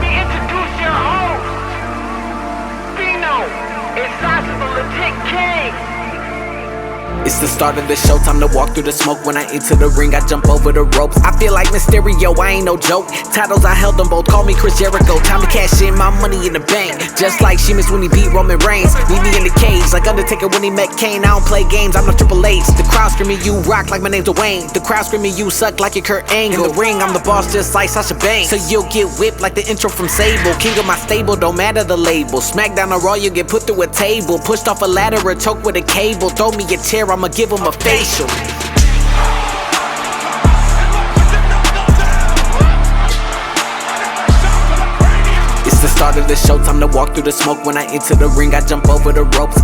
introduce your host, Fino and Sasha, the legit king. It's the start of the show, time to walk through the smoke. When I enter the ring, I jump over the ropes. I feel like Mysterio, I ain't no joke. Titles, I held them both, call me Chris Jericho. Time to cash in my money in the bank. Just like Sheamus when he beat Roman Reigns. Meet me in the cage, like Undertaker when he met Kane. I don't play games, I'm no Triple H. The crowd screaming, you rock like my name's Dwayne. The crowd screaming, you suck like your Kurt Angle. In the ring, I'm the boss just like Sasha Banks. So you'll get whipped like the intro from Sable. King of my stable, don't matter the label. Smackdown or Raw, you get put through a table. Pushed off a ladder or choked with a cable. Throw me a chair, I'ma give him a facial. It's the start of the show, time to walk through the smoke. When I enter the ring, I jump over the ropes.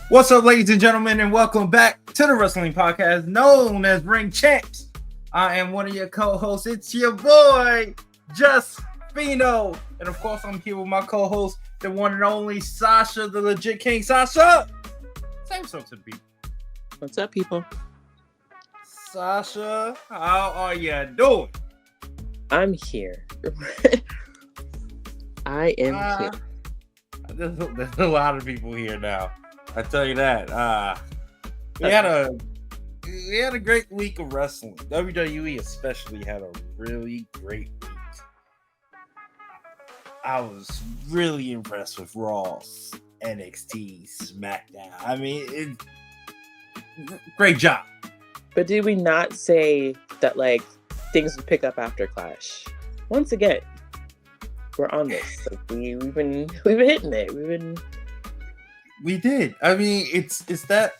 What's up, ladies and gentlemen, and welcome back to the wrestling podcast known as Ring Champs. I am one of your co-hosts. It's your boy, Just Fino. And of course, I'm here with my co-host, the one and only Sasha, the legit king. Sasha! Same stuff to the people. What's up, people? Sasha, how are you doing? I'm here. I am here. There's a lot of people here now. I tell you that. We had a great week of wrestling. WWE especially had a really great week. I was really impressed with Raw's, NXT, Smackdown. I mean, great job. But did we not say that like things would pick up after Clash? Once again, we're on this. Like, we've been hitting it. We did. I mean, it's that,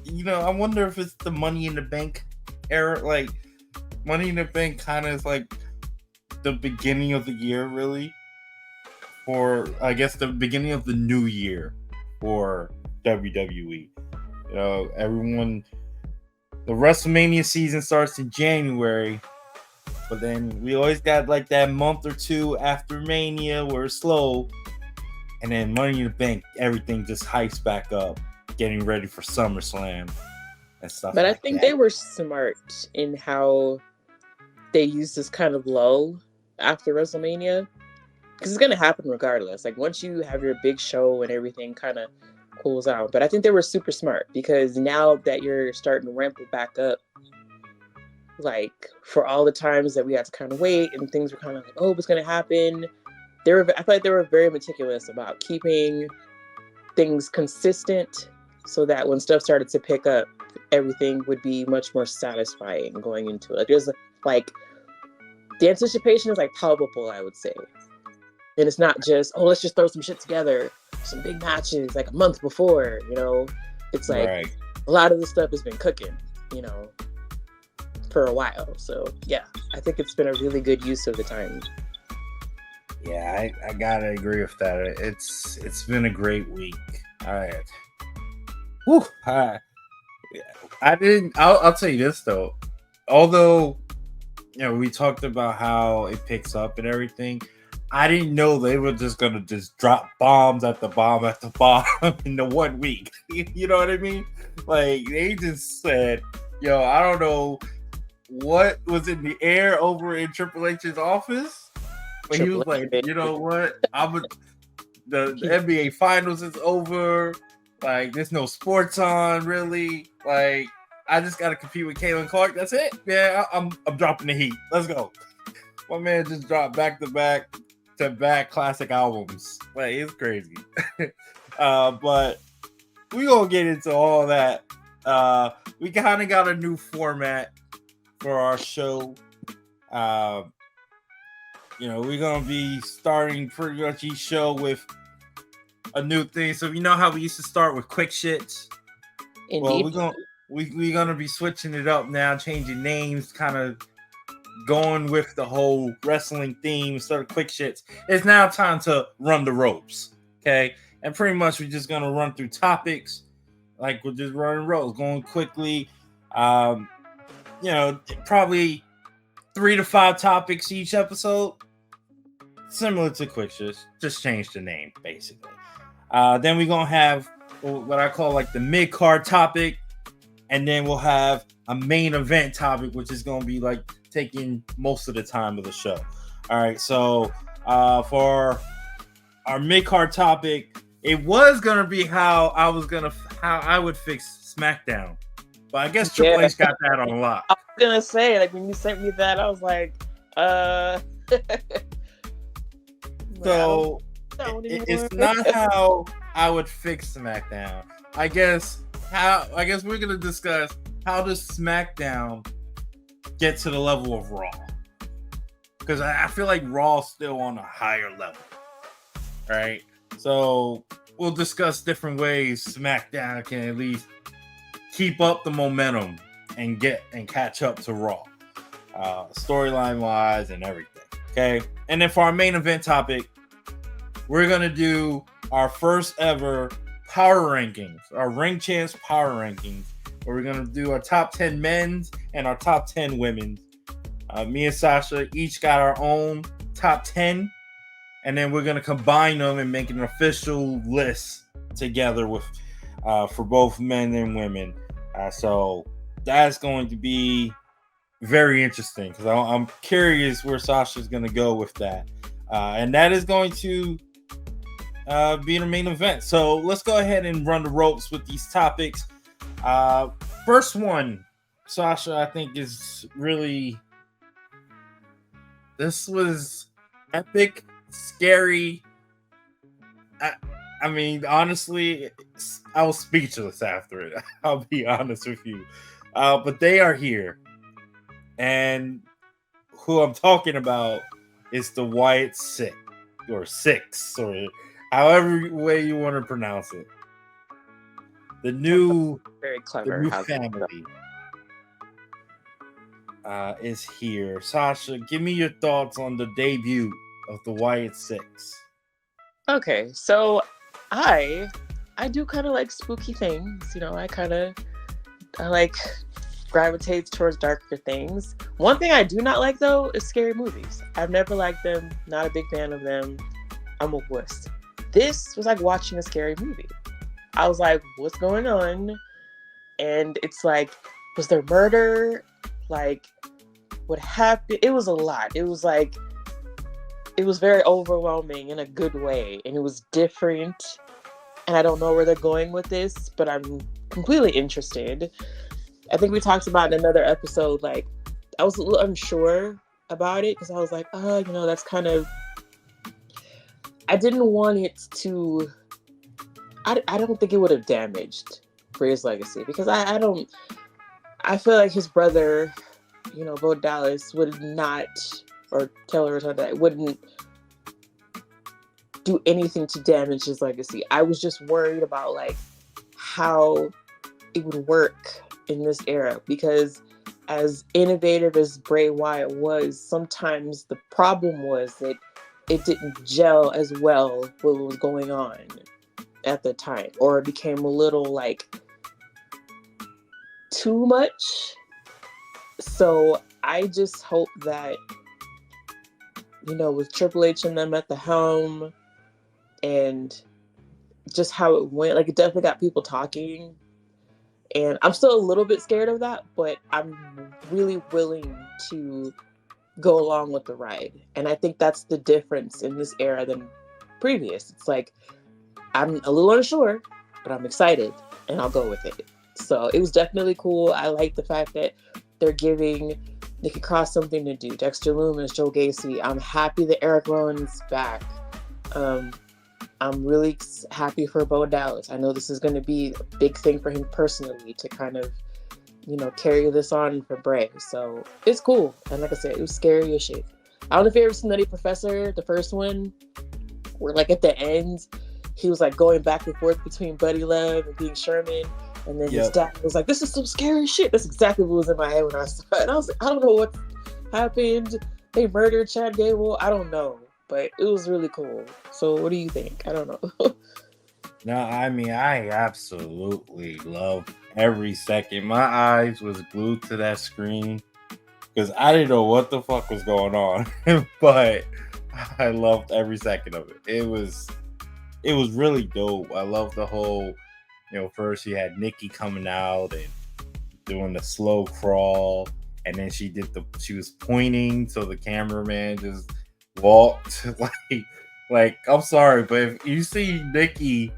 I wonder if it's the Money in the Bank era. Like, Money in the Bank kind of is like the beginning of the year, really. Or, I guess, the beginning of the new year for WWE. Everyone, the WrestleMania season starts in January. But then we always got like that month or two after Mania where it's slow. And then Money in the Bank, everything just hypes back up, getting ready for SummerSlam and stuff. But like I think that. they were smart in how they used this kind of lull after WrestleMania. Because it's going to happen regardless. Like, once you have your big show and everything kind of cools out. But I think they were super smart because now that you're starting to ramp it back up, like, for all the times that we had to kind of wait and things were kind of like, oh, what's going to happen? I feel like they were very meticulous about keeping things consistent so that when stuff started to pick up, everything would be much more satisfying going into it. Like, there's like the anticipation is like palpable, I would say. And it's not just, oh, let's just throw some shit together, some big matches like a month before, It's like right. A lot of the stuff has been cooking, for a while. So yeah, I think it's been a really good use of the time. Yeah, I gotta agree with that. It's been a great week. All right. Whew. I'll tell you this though. Although, we talked about how it picks up and everything, I didn't know they were just gonna just drop bombs at the bomb at the bomb in the 1 week. You know what I mean? Like, they just said, I don't know what was in the air over in Triple H's office. But he was like, you know what? The NBA Finals is over. Like, there's no sports on, really. Like, I just got to compete with Caitlin Clark. That's it. Yeah, I'm dropping the heat. Let's go. My man just dropped back-to-back classic albums. Like, it's crazy. But we going to get into all that. We kind of got a new format for our show. We're going to be starting pretty much each show with a new thing. So, how we used to start with quick shits? Indeed. Well, we're going to be switching it up now, changing names, kind of going with the whole wrestling theme instead of quick shits. It's now time to run the ropes, okay? And pretty much we're just going to run through topics like we're just running roads, going quickly. Probably 3 to 5 topics each episode, similar to Quick just change the name basically. Then we're gonna have what I call like the mid card topic, and then we'll have a main event topic, which is gonna be like taking most of the time of the show. All right, so for our mid card topic, it was gonna be how I would fix SmackDown, but I guess Triple H got that on lock. I was gonna say, like, when you sent me that, I was like, So it's not how I would fix SmackDown. I guess we're gonna discuss how does SmackDown get to the level of Raw, because I feel like Raw's still on a higher level. All right, so we'll discuss different ways SmackDown can at least keep up the momentum and catch up to Raw, storyline wise and everything. Okay, and then for our main event topic, we're gonna do our first ever power rankings, our Ring Champs power rankings, where we're gonna do our top 10 men's and our top 10 women's. Me and Sasha each got our own top 10, and then we're gonna combine them and make an official list together with for both men and women. So that's going to be very interesting, because I'm curious where Sasha's gonna go with that, and that is going to be the main event. So let's go ahead and run the ropes with these topics. First one, Sasha, I think is really, this was epic, scary. I mean, honestly, I was speechless after it. I'll be honest with you. But they are here. And who I'm talking about is the Wyatt Six, or however way you want to pronounce it. The new, very clever. The new family is here. Sasha, give me your thoughts on the debut of the Wyatt Six. Okay, so I do kind of like spooky things. You know, I like gravitates towards darker things. One thing I do not like, though, is scary movies. I've never liked them. Not a big fan of them. I'm a wuss. This was like watching a scary movie. I was like, what's going on? And it's like, was there murder? Like, what happened? It was a lot. It was like, it was very overwhelming in a good way. And it was different. And I don't know where they're going with this, but I'm completely interested. I think we talked about in another episode, like, I was a little unsure about it, because I was like, that's kind of, I didn't want it to, I don't think it would have damaged Bray's legacy, because I feel like his brother, Bo Dallas would not, or Taylor or that, wouldn't do anything to damage his legacy. I was just worried about like how it would work in this era, because as innovative as Bray Wyatt was, sometimes the problem was that it didn't gel as well with what was going on at the time, or it became a little like too much. So I just hope that, with Triple H and them at the helm and just how it went, like, it definitely got people talking. And I'm still a little bit scared of that, but I'm really willing to go along with the ride. And I think that's the difference in this era than previous. It's like, I'm a little unsure, but I'm excited and I'll go with it. So it was definitely cool. I like the fact that they're giving Nikki Cross something to do. Dexter Lumis, Joe Gacy. I'm happy that Eric Rowan's back. I'm really happy for Bo Dallas. I know this is going to be a big thing for him personally to kind of, carry this on for Bray. So it's cool. And like I said, it was scary as shit. I don't know if you ever seen Nutty Professor, the first one, where like at the end, he was like going back and forth between Buddy Love and being Sherman. And then his dad was like, this is some scary shit. That's exactly what was in my head when I saw it. And I was like, I don't know what happened. They murdered Chad Gable. I don't know. But it was really cool. So what do you think? I don't know. No, I mean, I absolutely love every second. My eyes was glued to that screen because I didn't know what the fuck was going on, but I loved every second of it. It was really dope. I love the whole, first you had Nikki coming out and doing the slow crawl, and then she was pointing, so the cameraman just walked like I'm sorry, but if you see Nikki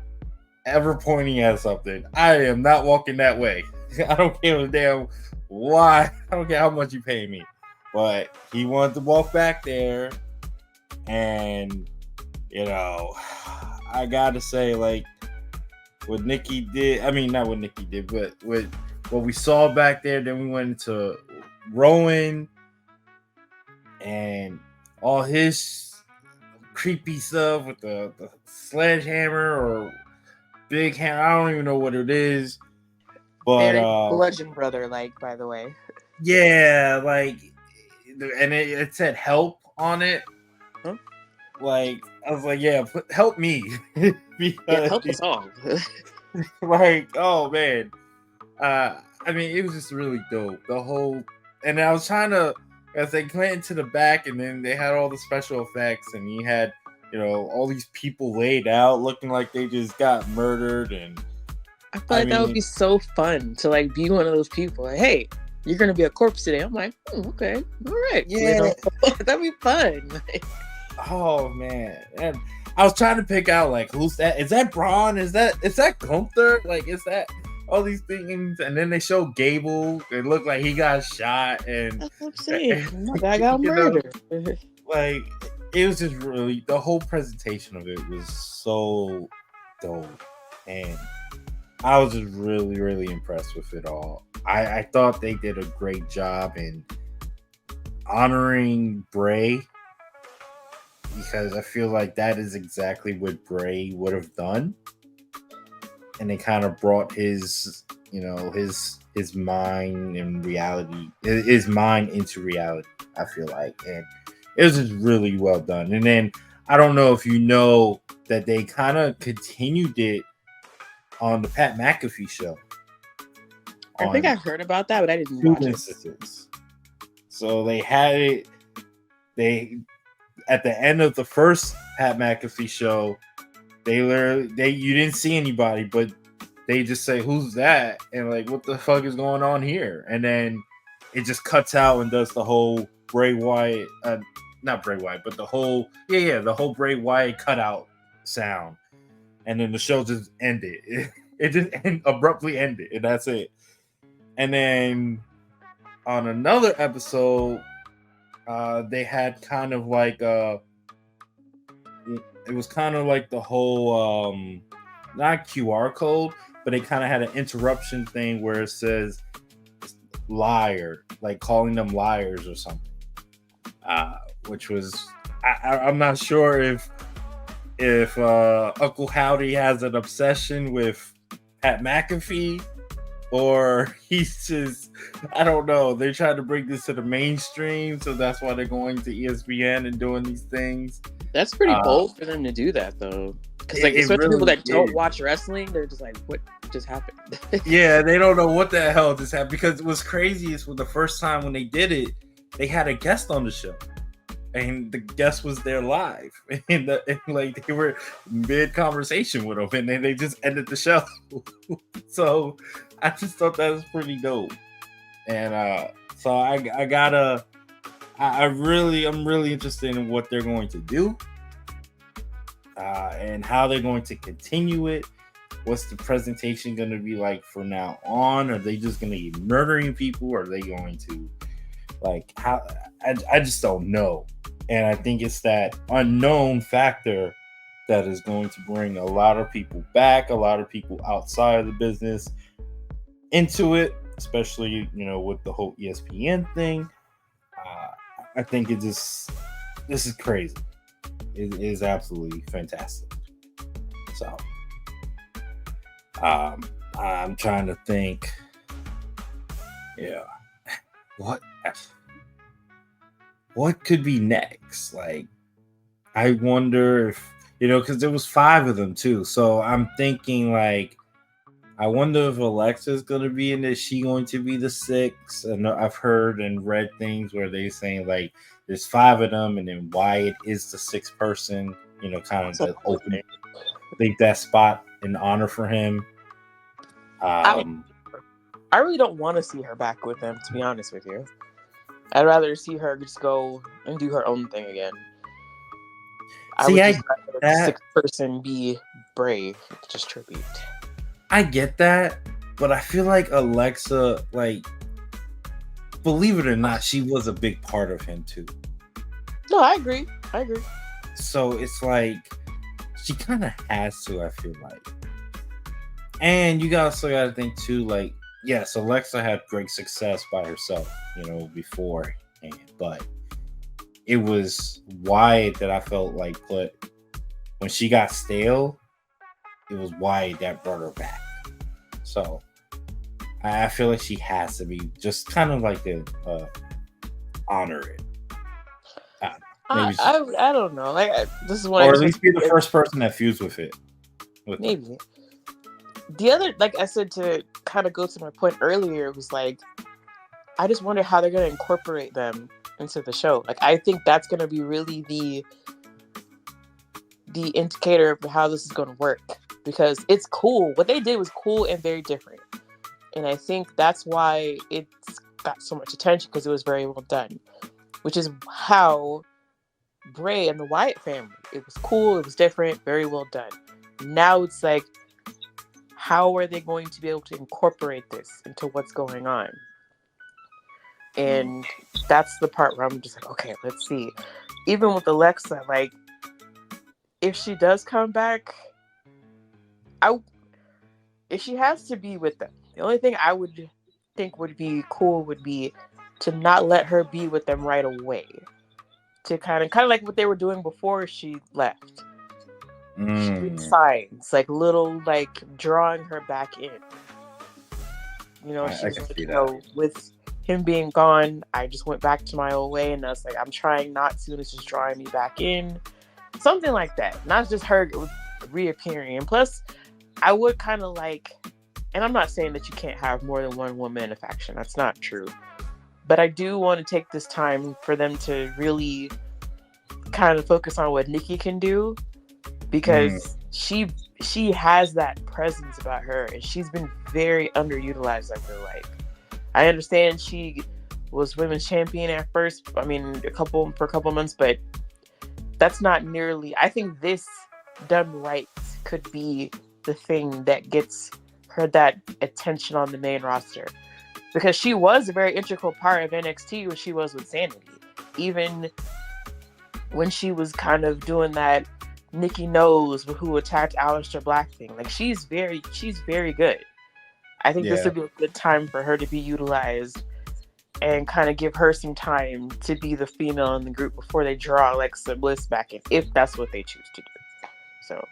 ever pointing at something, I am not walking that way. I don't care a damn why. I don't care how much you pay me. But he wanted to walk back there, and I gotta say, like, what Nikki did. I mean, not what Nikki did, but what we saw back there. Then we went into Rowan and all his creepy stuff with the sledgehammer or big hammer. I don't even know what it is, but Very Bludgeon Brother, like, by the way. yeah, like, and it said help on it. Huh? Like, I was like, yeah, help me. Yeah, help us all. Like, oh man. I mean, it was just really dope. The whole, and I was trying to, as they went into the back, and then they had all the special effects, and you had, all these people laid out looking like they just got murdered, and I feel like that would be so fun to like be one of those people. Like, hey, you're gonna be a corpse today. I'm like, okay, all right, yeah, that'd be fun. Oh man, and I was trying to pick out like who's that? Is that Braun? Is that Gunther? Like, is that all these things? And then they show Gable. It looked like he got shot, and that's what I'm saying. I got murdered. Like, it was just really, the whole presentation of it was so dope, and I was just really, really impressed with it all. I thought they did a great job in honoring Bray, because I feel like that is exactly what Bray would have done. And they kind of brought his mind and reality, his mind into reality, I feel like. And it was just really well done. And then, I don't know if you know that they kind of continued it on the Pat McAfee show. I think I heard about that, but I didn't watch it. So they had it, at the end of the first Pat McAfee show, you didn't see anybody, but they just say, "Who's that?" and like, "What the fuck is going on here?" And then it just cuts out and does the whole Bray Wyatt, not Bray Wyatt, but the whole Bray Wyatt cutout sound, and then the show just ended. It just abruptly ended, and that's it. And then on another episode, they had kind of like it was kind of like the whole not QR code, but they kind of had an interruption thing where it says liar, like calling them liars or something, which was I'm not sure if Uncle Howdy has an obsession with Pat McAfee, or he's just, I don't know. They're trying to bring this to the mainstream, so that's why they're going to ESPN and doing these things. That's pretty bold for them to do that, though. Because, like, especially really people that don't watch wrestling, they're just like, what just happened? Yeah, they don't know what the hell just happened. Because what's crazy is, for the first time when they did it, they had a guest on the show. And the guest was there live. And like, they were mid-conversation with them. And then they just ended the show. So I just thought that was pretty dope. And so I'm really interested in what they're going to do, and how they're going to continue it. What's the presentation going to be like from now on? Are they just going to be murdering people? Or are they going to, like, how? I just don't know. And I think it's that unknown factor that is going to bring a lot of people back, a lot of people outside of the business into it, especially, with the whole ESPN thing. I think this is crazy. It is absolutely fantastic. So, I'm trying to think. Yeah, what could be next? Like, I wonder if because there was 5 of them too. So I'm thinking like, I wonder if Alexa's gonna be in this. She going to be the 6th? And I've heard and read things where they saying like there's 5 of them, and then Wyatt is the 6th person. Kind of So, to open, leave that spot in honor for him. I really don't want to see her back with them, to be honest with you. I'd rather see her just go and do her own thing again. I would just rather the 6th person be Brave, just tribute. I get that, but I feel like Alexa, like, believe it or not, she was a big part of him too. No, I agree. So it's like she kind of has to. I feel like, and you also got to think too. Like, yes, Alexa had great success by herself, before, but it was Wyatt that I felt like when she got stale. It was Wyatt that brought her back. So I feel like she has to be just kind of like to honor it. I don't know. This is what or at least be the first person that fused with it. Maybe. The other, like I said, to kind of go to my point earlier, was like, I just wonder how they're going to incorporate them into the show. Like, I think that's going to be really the indicator of how this is going to work. Because it's cool. What they did was cool and very different. And I think that's why it's got so much attention, because it was very well done. Which is how Bray and the Wyatt family, it was cool, it was different, very well done. Now it's like, how are they going to be able to incorporate this into what's going on? And that's the part where I'm just like, okay, let's see. Even with Alexa, like, if she does come back, if she has to be with them, the only thing I would think would be cool would be to not let her be with them right away. To kind of like what they were doing before she left. Signs, like little, like drawing her back in. She's like, with him being gone, I just went back to my old way, and I was like, I'm trying not to, and it's just drawing me back in. Something like that. Not just her reappearing. And plus, I would kind of like, and I'm not saying that you can't have more than one woman in a faction. That's not true. But I do want to take this time for them to really kind of focus on what Nikki can do, because she has that presence about her, and she's been very underutilized, I feel like. I understand she was women's champion at first. I mean, for a couple months, but that's not nearly. I think this done right could be the thing that gets her that attention on the main roster, because she was a very integral part of NXT when she was with Sanity. Even when she was kind of doing that Nikki Knows who attacked Aleister Black thing, like she's very good. I think this would be a good time for her to be utilized and kind of give her some time to be the female in the group before they draw Alexa Bliss back in, if that's what they choose to do. So,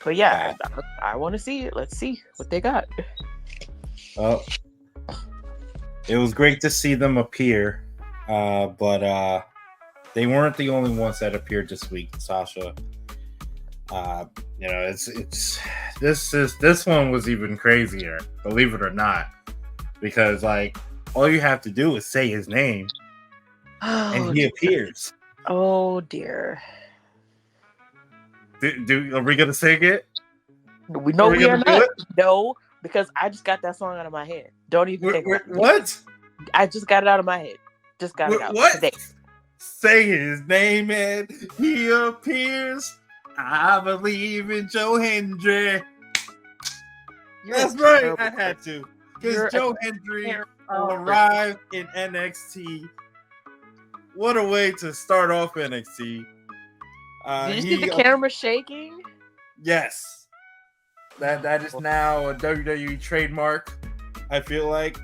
but yeah, I want to see it. Let's see what they got. Well, it was great to see them appear, but they weren't the only ones that appeared this week, Sasha. This one was even crazier, believe it or not, because like all you have to do is say his name, and he appears. Oh dear. Are we gonna sing it? We know we are not. No, because I just got that song out of my head. Don't even think about it. What? I just got it out of my head. Just got it out today. Say his name and he appears. I believe in Joe Hendry. That's right. I had to. Because Joe Hendry arrived in NXT. What a way to start off NXT. Did you see the camera shaking? Yes. That is now a WWE trademark. I feel like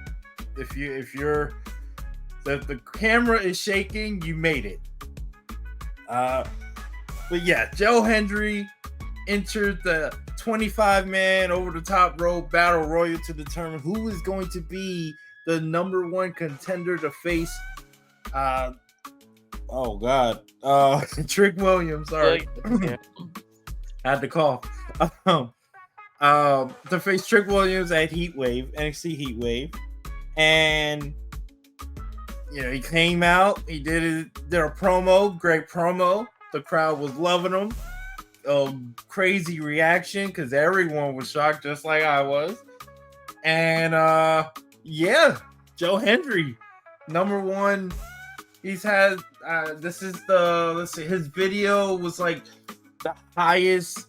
if you're the camera is shaking, you made it. But yeah, Joe Hendry entered the 25-man over the top rope battle royal to determine who is going to be the number one contender to face Trick Williams, sorry. Had to call. To face Trick Williams at NXT Heat Wave, and he came out. He did a promo, great promo. The crowd was loving him. Crazy reaction because everyone was shocked, just like I was. And Joe Hendry, number one. He's had this is his video was like the highest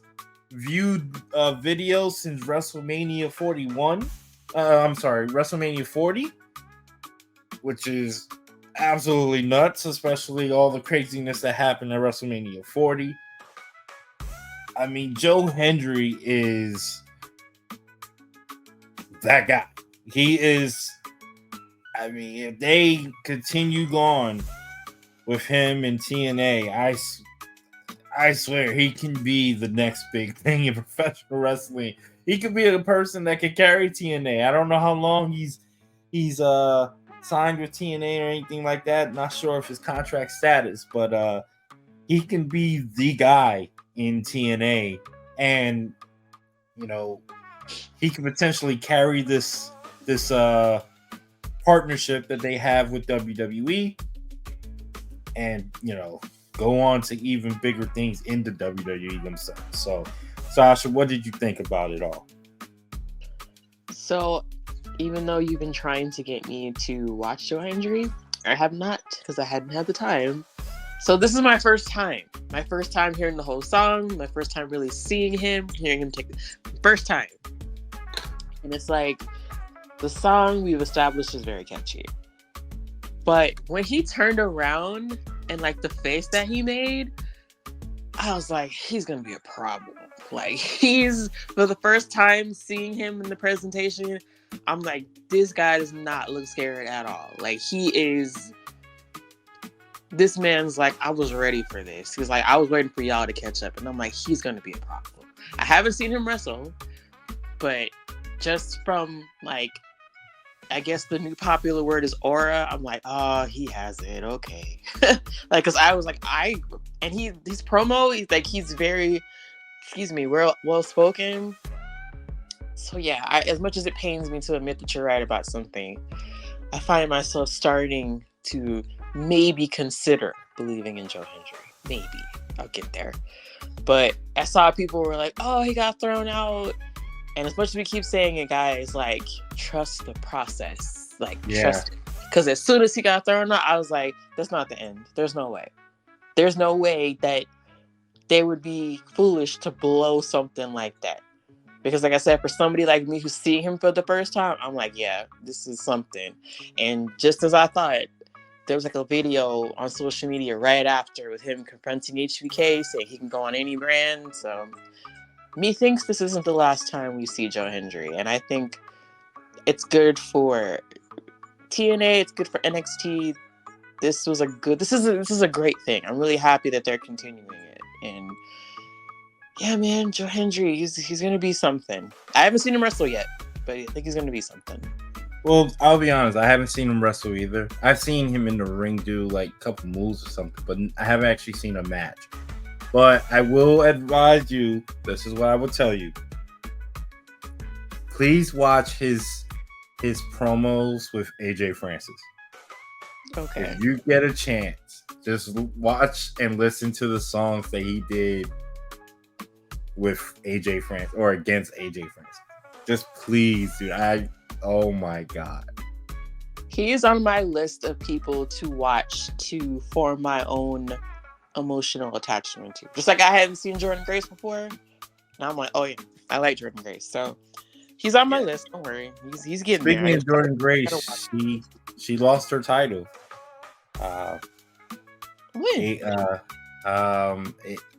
viewed video since WrestleMania 41. WrestleMania 40, which is absolutely nuts, especially all the craziness that happened at WrestleMania 40. I mean, Joe Hendry is that guy. He is. I mean, if they continue on with him in TNA, I swear he can be the next big thing in professional wrestling. He could be a person that could carry TNA. I don't know how long he's signed with TNA or anything like that. Not sure of his contract status, but he can be the guy in TNA, and he can potentially carry this partnership that they have with WWE, and go on to even bigger things in the WWE themselves. So, Sasha, what did you think about it all? So, even though you've been trying to get me to watch Joe Hendry, I have not, because I hadn't had the time. So this is my first time. My first time hearing the whole song. My first time really seeing him, hearing him take the first time. And it's like, the song we've established is very catchy. But when he turned around and like the face that he made, I was like, he's going to be a problem. Like, for the first time seeing him in the presentation, I'm like, this guy does not look scared at all. Like, this man's like, I was ready for this. He's like, I was waiting for y'all to catch up. And I'm like, he's going to be a problem. I haven't seen him wrestle, but just from like, I guess the new popular word is aura. I'm like, oh, he has it. Okay. Like, cause I was like, his promo, he's very, well spoken. So yeah, as much as it pains me to admit that you're right about something, I find myself starting to maybe consider believing in Joe Hendry. Maybe I'll get there. But I saw people were like, oh, he got thrown out. And as much as we keep saying it, guys, like, trust the process. Like, trust it. Because as soon as he got thrown out, I was like, that's not the end. There's no way. There's no way that they would be foolish to blow something like that. Because like I said, for somebody like me who's seeing him for the first time, I'm like, yeah, this is something. And just as I thought, there was like a video on social media right after with him confronting HBK, saying he can go on any brand. So methinks this isn't the last time we see Joe Hendry. And I think it's good for TNA, it's good for NXT. This is a great thing. I'm really happy that they're continuing it. And yeah, man, Joe Hendry, he's gonna be something. I haven't seen him wrestle yet, but I think he's gonna be something. Well, I'll be honest, I haven't seen him wrestle either. I've seen him in the ring do like a couple moves or something, but I haven't actually seen a match. But I will advise you, this is what I will tell you. Please watch his promos with AJ Francis. Okay. If you get a chance, just watch and listen to the songs that he did with AJ Francis or against AJ Francis. Just please, dude. Oh my God. He is on my list of people to watch to form my own emotional attachment to. Just like I hadn't seen Jordan Grace before. Now I'm like, oh yeah, I like Jordan Grace. So he's on my list. Don't worry. He's getting Speaking there. of Jordan Grace, she lost her title. When?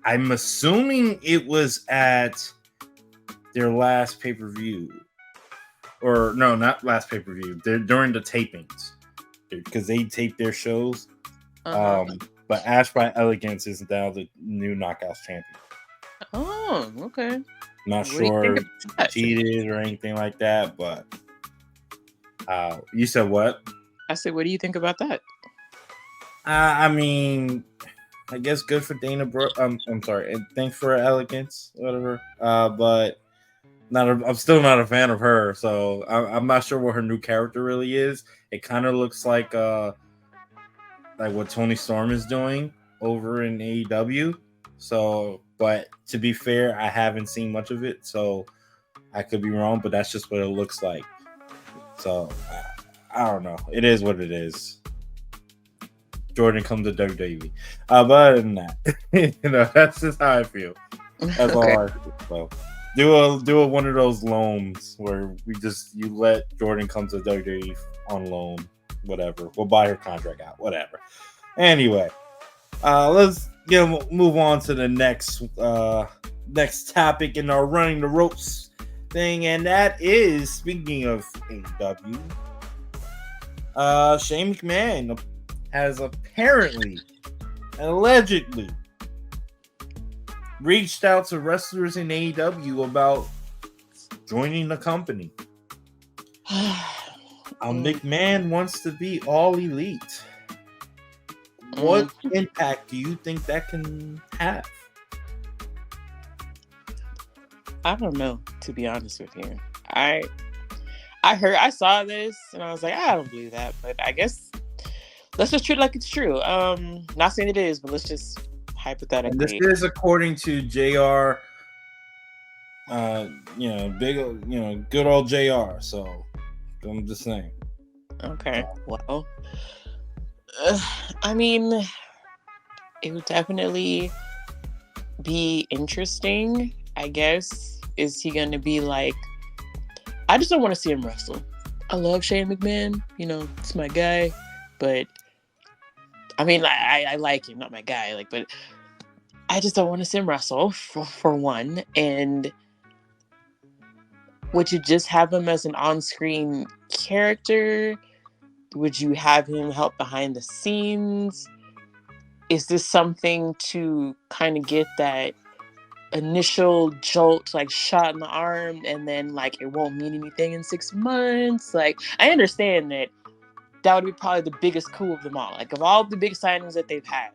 I'm assuming it was at their last pay-per-view. Or no, not last pay-per-view. They're during the tapings. Because they tape their shows. But Ash by Elegance is now the new Knockouts champion. Oh, okay. Not sure if she cheated or anything like that, but you said what? I said, what do you think about that? I mean, I guess good for Dana Brooke. I'm sorry. And thanks for her elegance, whatever. But I'm still not a fan of her. So I'm not sure what her new character really is. It kind of looks like what Tony Storm is doing over in AEW. So, but to be fair, I haven't seen much of it, so I could be wrong. But that's just what it looks like. So I don't know. It is what it is. Jordan comes to WWE. But other than that, that's just how I feel. That's all I feel. So do a one of those loans where you let Jordan come to WWE on loan, whatever. We'll buy her contract out, whatever. Anyway, let's move on to the next topic in our running the ropes thing, and that is, speaking of AEW, Shane McMahon has apparently and allegedly reached out to wrestlers in AEW about joining the company. McMahon wants to be all elite. What impact do you think that can have? I don't know, to be honest with you. I saw this and I was like, I don't believe that, but I guess let's just treat it like it's true. Not saying it is, but let's just hypothetically. And this is according to JR. Good old JR. So I'm just saying. Okay. Well, I mean, it would definitely be interesting, I guess. Is he going to be like, I just don't want to see him wrestle. I love Shane McMahon, it's my guy, but I mean, I like him, not my guy, but I just don't want to see him wrestle for one. And would you just have him as an on-screen character? Would you have him help behind the scenes? Is this something to kind of get that initial jolt, shot in the arm, and then it won't mean anything in 6 months? I understand that would be probably the biggest coup of them all. Of all the big signings that they've had,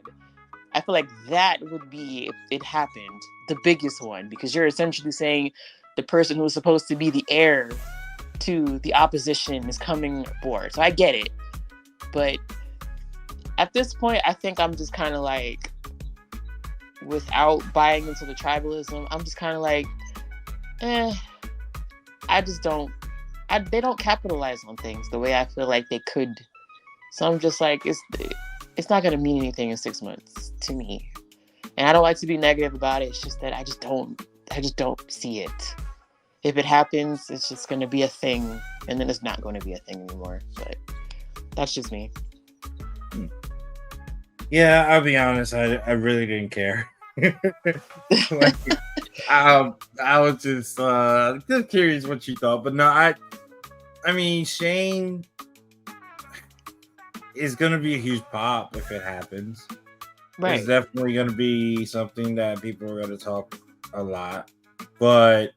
I feel like that would be, if it happened, the biggest one, because you're essentially saying the person who was supposed to be the heir to the opposition is coming aboard. So I get it. But at this point, I think I'm just kind of without buying into the tribalism, I'm just kind of I just don't, they don't capitalize on things the way I feel like they could. So I'm just it's not going to mean anything in 6 months to me. And I don't like to be negative about it. It's just that I just don't see it. If it happens, it's just going to be a thing, and then it's not going to be a thing anymore. But that's just me. Yeah, I'll be honest. I really didn't care. I was just curious what you thought, but no, I mean, Shane is going to be a huge pop if it happens. Right. It's definitely going to be something that people are going to talk a lot, but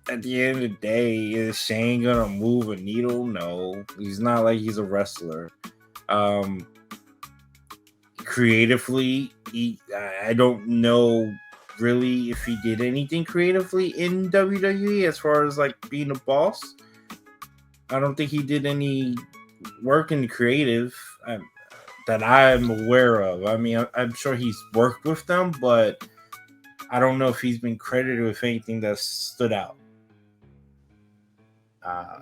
at the end of the day, is Shane gonna move a needle? No, he's not he's a wrestler. Creatively, I don't know really if he did anything creatively in WWE as far as being a boss. I don't think he did any work in creative that I'm aware of. I mean, I'm sure he's worked with them, but I don't know if he's been credited with anything that stood out.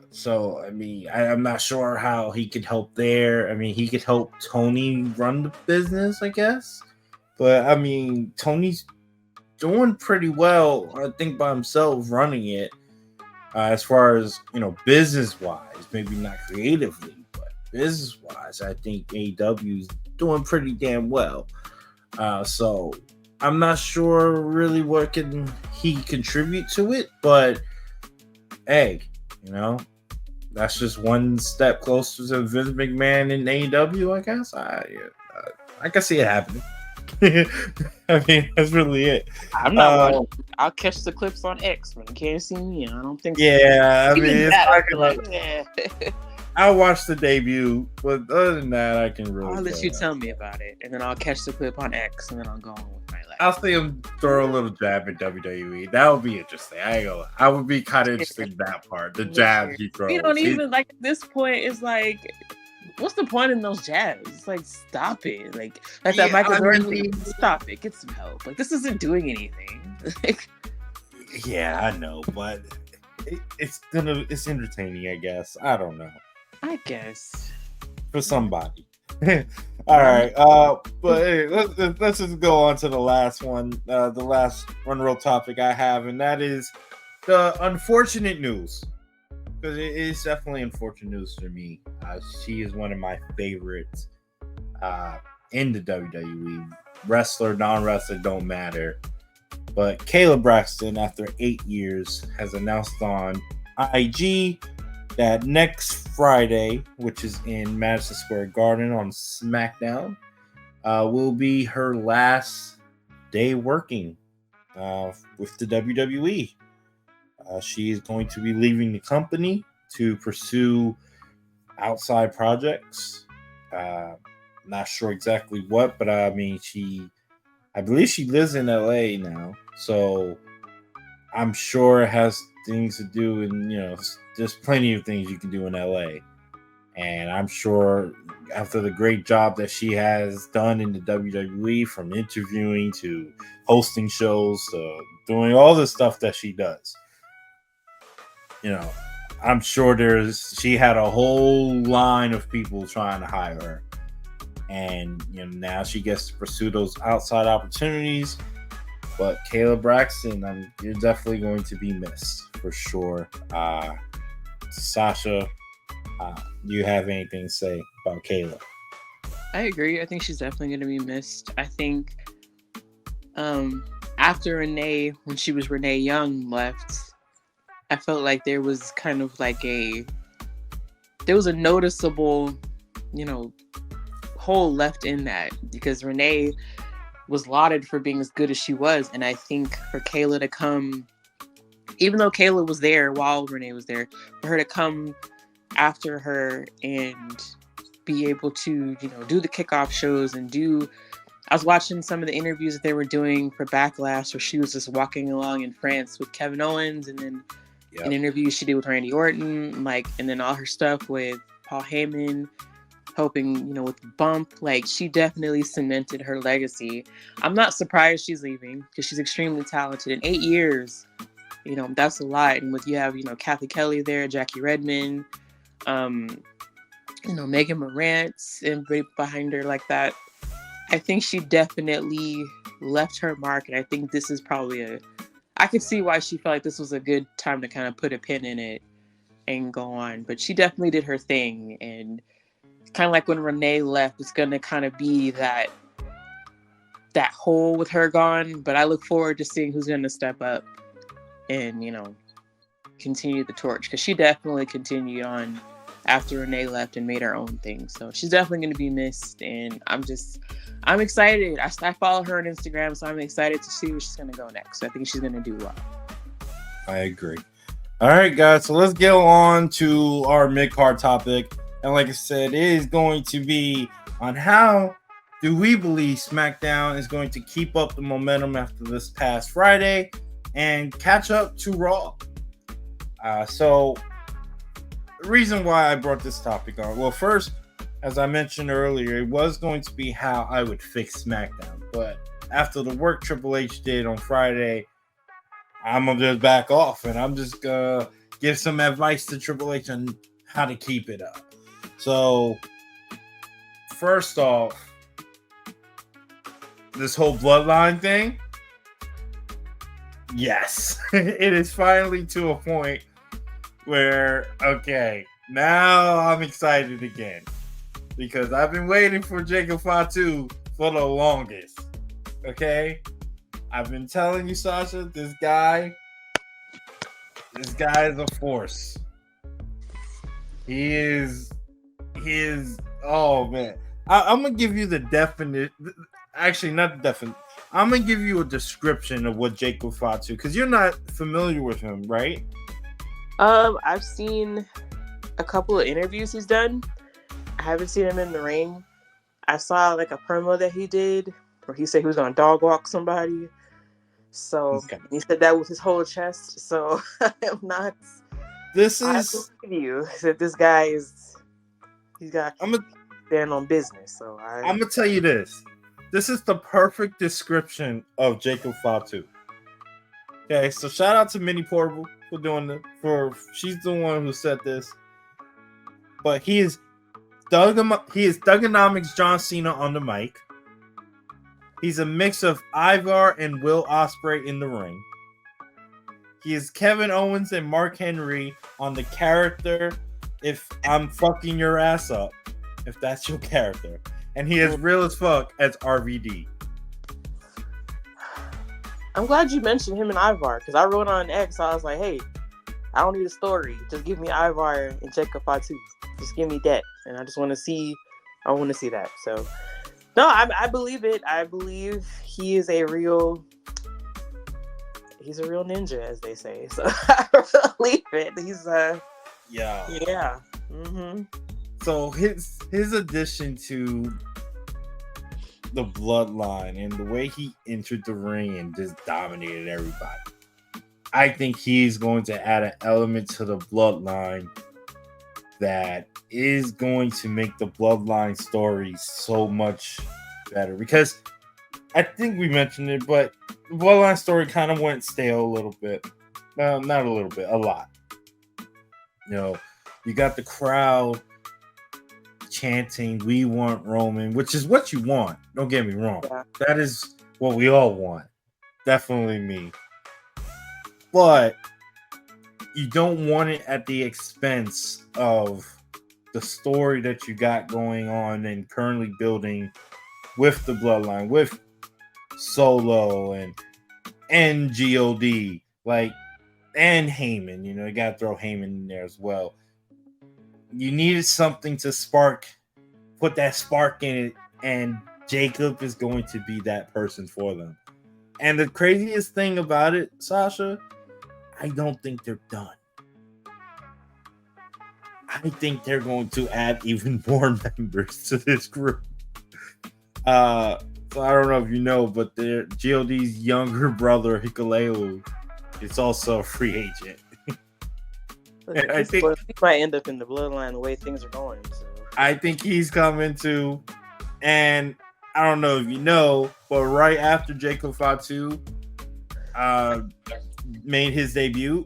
So, I mean, I'm not sure how he could help there. I mean, he could help Tony run the business, I guess. But, I mean, Tony's doing pretty well, I think, by himself running it. As far as, business-wise, maybe not creatively, but business-wise, I think AEW is doing pretty damn well. So, I'm not sure really what he contribute to it, but, hey, that's just one step closer to Vince McMahon in AEW, I guess. I can see it happening. I mean, that's really it. I'm not. I'll catch the clips on X, but you can't see me. I don't think. Yeah, so. I mean, it's not gonna. I watched the debut, but other than that, I can really. I'll let you tell me about it, and then I'll catch the clip on X, and then I'll go on with my life. I'll see him throw a little jab at WWE. That would be interesting. I ain't gonna lie. I would be kind of interested in that part. The jabs he throws. We don't even like at this point. It's like, what's the point in those jabs? It's like, stop it. Like that Michael Jordan. Stop it. Get some help. Like this isn't doing anything. Like, yeah, I know, but it's entertaining. I guess. I don't know. I guess for somebody. All right, but hey, let's just go on to the last one, the last real topic I have, and that is the unfortunate news, because it is definitely unfortunate news for me. She is one of my favorites in the WWE. Wrestler, non-wrestler, don't matter. But Kayla Braxton, after 8 years, has announced on IG that next Friday, which is in Madison Square Garden on Smackdown, will be her last day working with the WWE. She is going to be leaving the company to pursue outside projects. Not sure exactly what, but I believe she lives in LA now, so I'm sure it has things to do, and there's plenty of things you can do in LA. And I'm sure after the great job that she has done in the WWE, from interviewing to hosting shows to doing all the stuff that she does, I'm sure she had a whole line of people trying to hire her. And now she gets to pursue those outside opportunities. But Kayla Braxton, you're definitely going to be missed for sure. Sasha, do you have anything to say about Kayla? I agree. I think she's definitely going to be missed. I think after Renee, when she was Renee Young, left, I felt like there was kind of like there was a noticeable, hole left in that, because Renee was lauded for being as good as she was. And I think for Kayla to come, even though Kayla was there while Renee was there, for her to come after her and be able to, do the kickoff shows and I was watching some of the interviews that they were doing for Backlash, where she was just walking along in France with Kevin Owens, and then an interview she did with Randy Orton, and then all her stuff with Paul Heyman, helping, with the bump. She definitely cemented her legacy. I'm not surprised she's leaving, because she's extremely talented. In 8 years, that's a lot. And you have, Kathy Kelly there, Jackie Redmond, Megan Morantz, and right behind her like that. I think she definitely left her mark, and I think this is probably I could see why she felt like this was a good time to kind of put a pin in it and go on. But she definitely did her thing, and kind of like when Renee left, it's going to kind of be that hole with her gone. But I look forward to seeing who's going to step up and, continue the torch, because she definitely continued on after Renee left and made her own thing. So she's definitely going to be missed, and I'm excited. I follow her on Instagram, so I'm excited to see where she's going to go next. So I think she's going to do well. I agree. All right, guys, so let's get on to our mid-card topic. And like I said, it is going to be on how do we believe SmackDown is going to keep up the momentum after this past Friday and catch up to Raw. So the reason why I brought this topic on, well, first, as I mentioned earlier, it was going to be how I would fix SmackDown. But after the work Triple H did on Friday, I'm going to just back off, and I'm just going to give some advice to Triple H on how to keep it up. So, first off, this whole bloodline thing, yes, it is finally to a point where, okay, now I'm excited again, because I've been waiting for Jacob Fatu for the longest, okay? I've been telling you, Sasha, this guy is a force. He is, oh man. I'm going to give you the definite, actually not the definite, I'm going to give you a description of what Jacob Fatu, because you're not familiar with him, right? I've seen a couple of interviews he's done. I haven't seen him in the ring. I saw like a promo that he did where he said he was gonna dog walk somebody. So Okay. he said that with his whole chest. So I'm not. This I is. believe you that this guy is. He's got I'm gonna stand on business. So I'm gonna tell you this. This is the perfect description of Jacob Fatu. Okay, so shout out to Minnie Portable for doing it. She's the one who said this. But he is Thugonomics John Cena on the mic. He's a mix of Ivar and Will Ospreay in the ring. He is Kevin Owens and Mark Henry on the character If I'm Fucking Your Ass Up, if that's your character. And he is real as fuck as RVD. I'm glad you mentioned him and Ivar because I wrote on X. I was like, hey, I don't need a story. Just give me Ivar and Jacob Fatu. Just give me that, and I just want to see. I want to see that. So, no, I believe it. I believe he is a real. He's a real ninja, as they say. So I believe it. He's yeah. Mm-hmm. So his addition to the bloodline and the way he entered the ring and just dominated everybody, I think he's going to add an element to the bloodline that is going to make the bloodline story so much better. Because I think we mentioned it, but the bloodline story kind of went stale a little bit. Not a little bit, a lot. You know, you got the crowd chanting, "We want Roman," which is what you want. Don't get me wrong. Yeah. That is what we all want. Definitely me. But you don't want it at the expense of the story that you got going on and currently building with the bloodline, with Solo and God, like, and Heyman. You know, you got to throw Heyman in there as well. You needed something to put that spark in it, and Jacob is going to be that person for them. And the craziest thing about it, Sasha, I don't think they're done. I think they're going to add even more members to this group. So I don't know if you know, but GOD's younger brother, Hikuleu, is also a free agent. I think he might end up in the bloodline the way things are going. So. I think he's coming too. And I don't know if you know, but right after Jacob Fatu made his debut,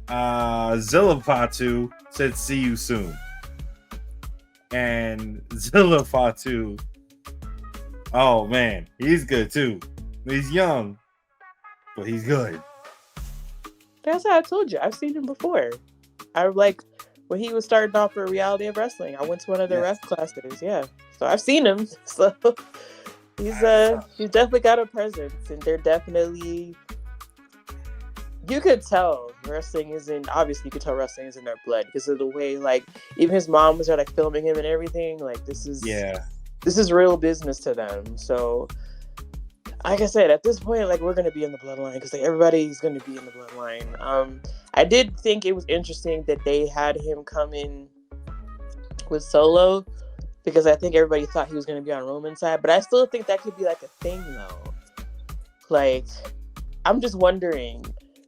Zilla Fatu said, "See you soon." And Zilla Fatu, oh man, he's good too. He's young, but he's good. That's how I told you. I've seen him before. I like when he was starting off for Reality of Wrestling. I went to one of their ref classes. Yeah, so I've seen him. So he's definitely got a presence, and they're definitely. You could tell wrestling is in. Obviously, you could tell wrestling is in their blood because of the way, like, even his mom was there, like, filming him and everything. Like, this is real business to them. So. Like I said, at this point, like, we're gonna be in the bloodline because, like, everybody's gonna be in the bloodline. I did think it was interesting that they had him come in with Solo because I think everybody thought he was gonna be on Roman's side, but I still think that could be like a thing though. Like, I'm just wondering,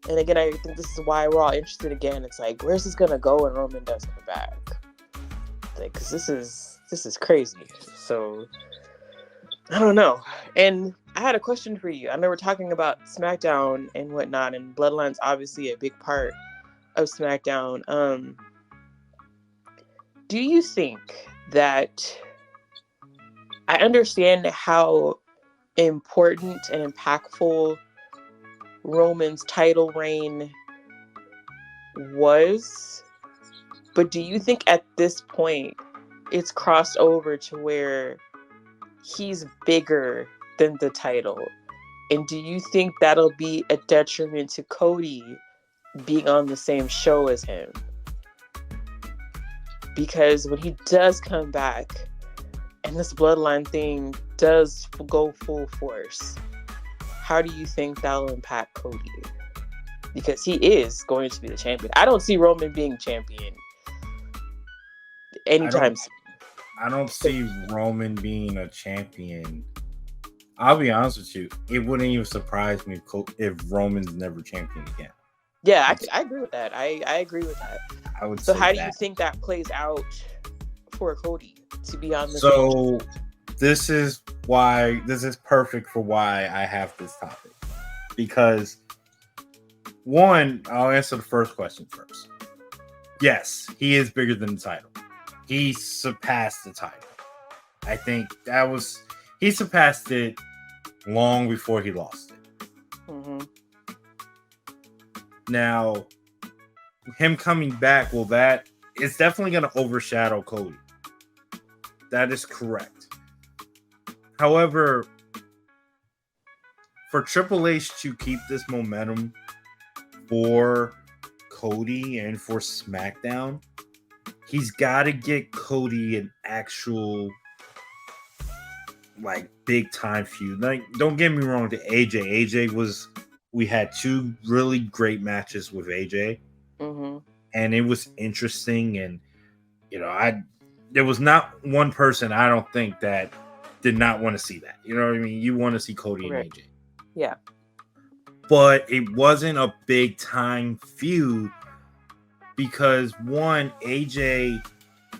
and again, I think this is why we're all interested again. It's like, where's this gonna go when Roman does come back? Like, because this is crazy. So I don't know. And I had a question for you. I know we're talking about SmackDown and whatnot, and Bloodline's obviously a big part of SmackDown. Do you think that I understand how important and impactful Roman's title reign was, but do you think at this point it's crossed over to where he's bigger than the title? And do you think that'll be a detriment to Cody being on the same show as him? Because when he does come back and this bloodline thing does go full force, how do you think that'll impact Cody? because he is going to be the champion. I don't see Roman being champion anytime soon. I don't see Roman being a champion. I'll be honest with you. It wouldn't even surprise me if Roman's never champion again. Yeah, I agree with that. I agree with that. I would. So say how that. do you think that plays out for Cody to be on the? So this is perfect for why I have this topic, because one, I'll answer the first question first. Yes, he is bigger than the title. He surpassed the title. I think he surpassed it long before he lost it. Mm-hmm. Now, him coming back, it's definitely going to overshadow Cody. That is correct. However, for Triple H to keep this momentum for Cody and for SmackDown, he's got to get Cody an actual big time feud. Don't get me wrong, to AJ. We had 2 really great matches with AJ, mm-hmm. and it was interesting. And there was not one person I don't think that did not want to see that. You know what I mean? You want to see Cody and AJ. Yeah. But it wasn't a big time feud because one, AJ,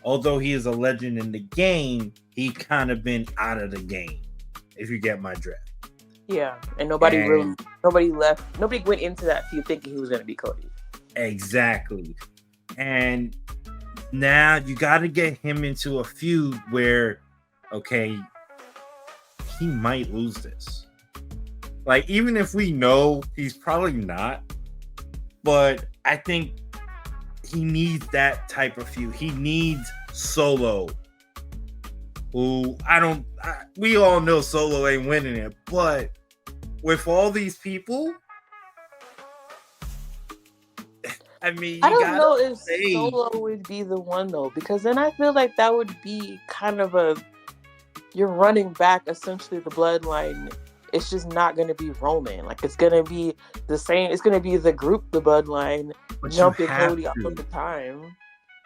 although he is a legend in the game, he kind of been out of the game, if you get my drift. Yeah, and nobody went into that feud thinking he was going to be Cody. Exactly. And now you got to get him into a feud where, okay, he might lose this. Even if we know he's probably not, but I think he needs that type of feud. He needs Solo, who we all know Solo ain't winning it, but with all these people, I mean, I don't know if Solo would be the one though, because then I feel like that would be kind of you're running back essentially the bloodline. It's just not going to be Roman. It's going to be the same. It's going to be the group, the bloodline, jumping Cody all the time.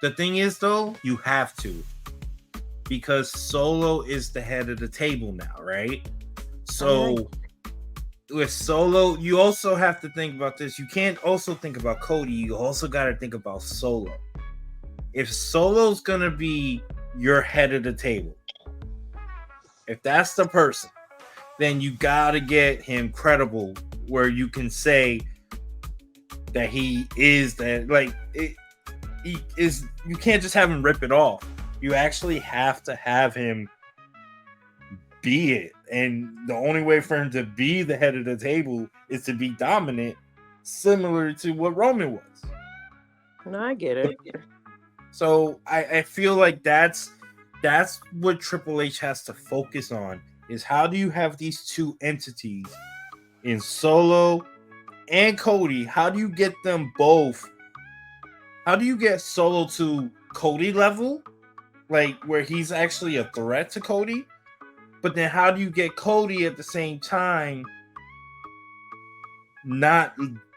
The thing is, though, you have to. Because Solo is the head of the table now, right? So, with Solo, you also have to think about this. You can't also think about Cody. You also got to think about Solo. If Solo's going to be your head of the table, if that's the person, then you gotta get him credible where you can say that he is that. He is. You can't just have him rip it off. You actually have to have him be it, and the only way for him to be the head of the table is to be dominant, similar to what Roman was. No, I get it. So I feel like that's what Triple H has to focus on. Is how do you have these 2 entities in Solo and Cody? How do you get them both? How do you get Solo to Cody level? Where he's actually a threat to Cody? But then how do you get Cody at the same time not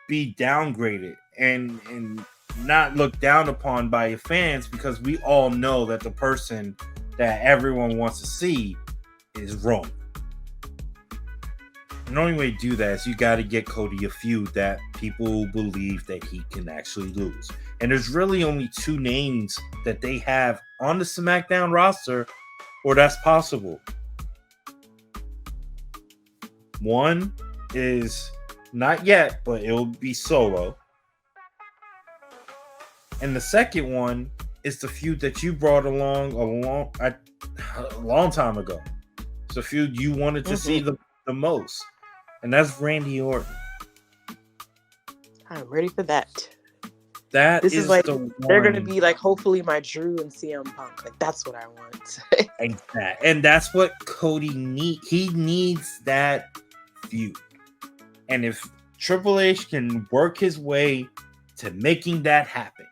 be downgraded and not looked down upon by your fans? Because we all know that the person that everyone wants to see is Roman. And the only way to do that is you got to get Cody a feud that people believe that he can actually lose. And there's really only 2 names that they have on the SmackDown roster where that's possible. One is not yet, but it'll be Solo. And the second one is the feud that you brought along a long time ago. It's a feud you wanted to see the most. And that's Randy Orton. I'm ready for that. This is like they're gonna be hopefully my Drew and CM Punk. That's what I want. And that's what Cody needs. He needs that feud. And if Triple H can work his way to making that happen,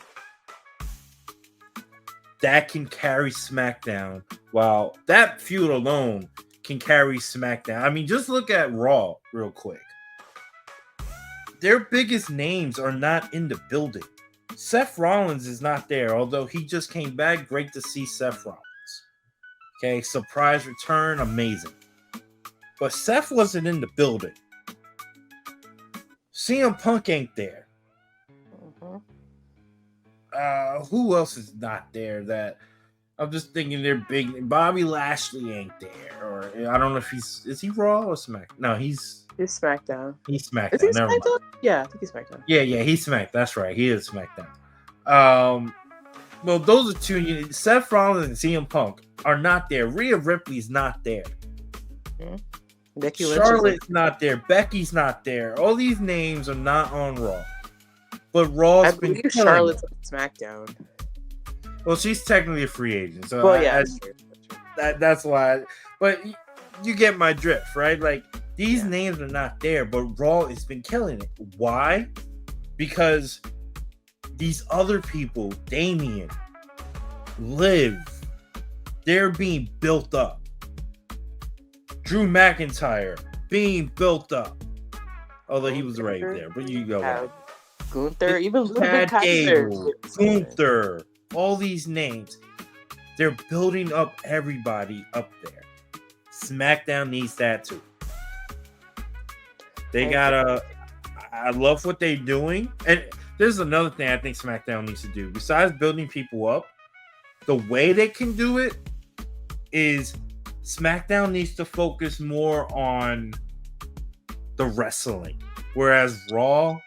that can carry SmackDown. While that feud alone can carry SmackDown. I mean, just look at Raw real quick. their biggest names are not in the building. Seth Rollins is not there, although he just came back. Great to see Seth Rollins. Okay, surprise return, amazing. But Seth wasn't in the building. CM Punk ain't there. Who else is not there? That I'm just thinking they're big. Bobby Lashley ain't there, or I don't know if is he Raw or Smack? No, he's SmackDown. He's SmackDown. Is he Never SmackDown? mind. Yeah, I think he's SmackDown. Yeah, he's Smack. That's right. He is SmackDown. Well, those are two. Seth Rollins and CM Punk are not there. Rhea Ripley's not there. Becky Lynch Charlotte's not there. Becky's not there. All these names are not on Raw. But Raw's been killing Charlotte's on SmackDown. Well, she's technically a free agent, so that's why. But you get my drift, right? Like these names are not there, but Raw has been killing it. Why? Because these other people, Damian, Liv, they're being built up. Drew McIntyre being built up. Although he was right there, but you go on. Gunther, even Chad Gable, Gunther, all these names. They're building up everybody up there. SmackDown needs that too. They gotta. I love what they're doing. And there's another thing I think SmackDown needs to do. Besides building people up, the way they can do it is SmackDown needs to focus more on the wrestling. Whereas Raw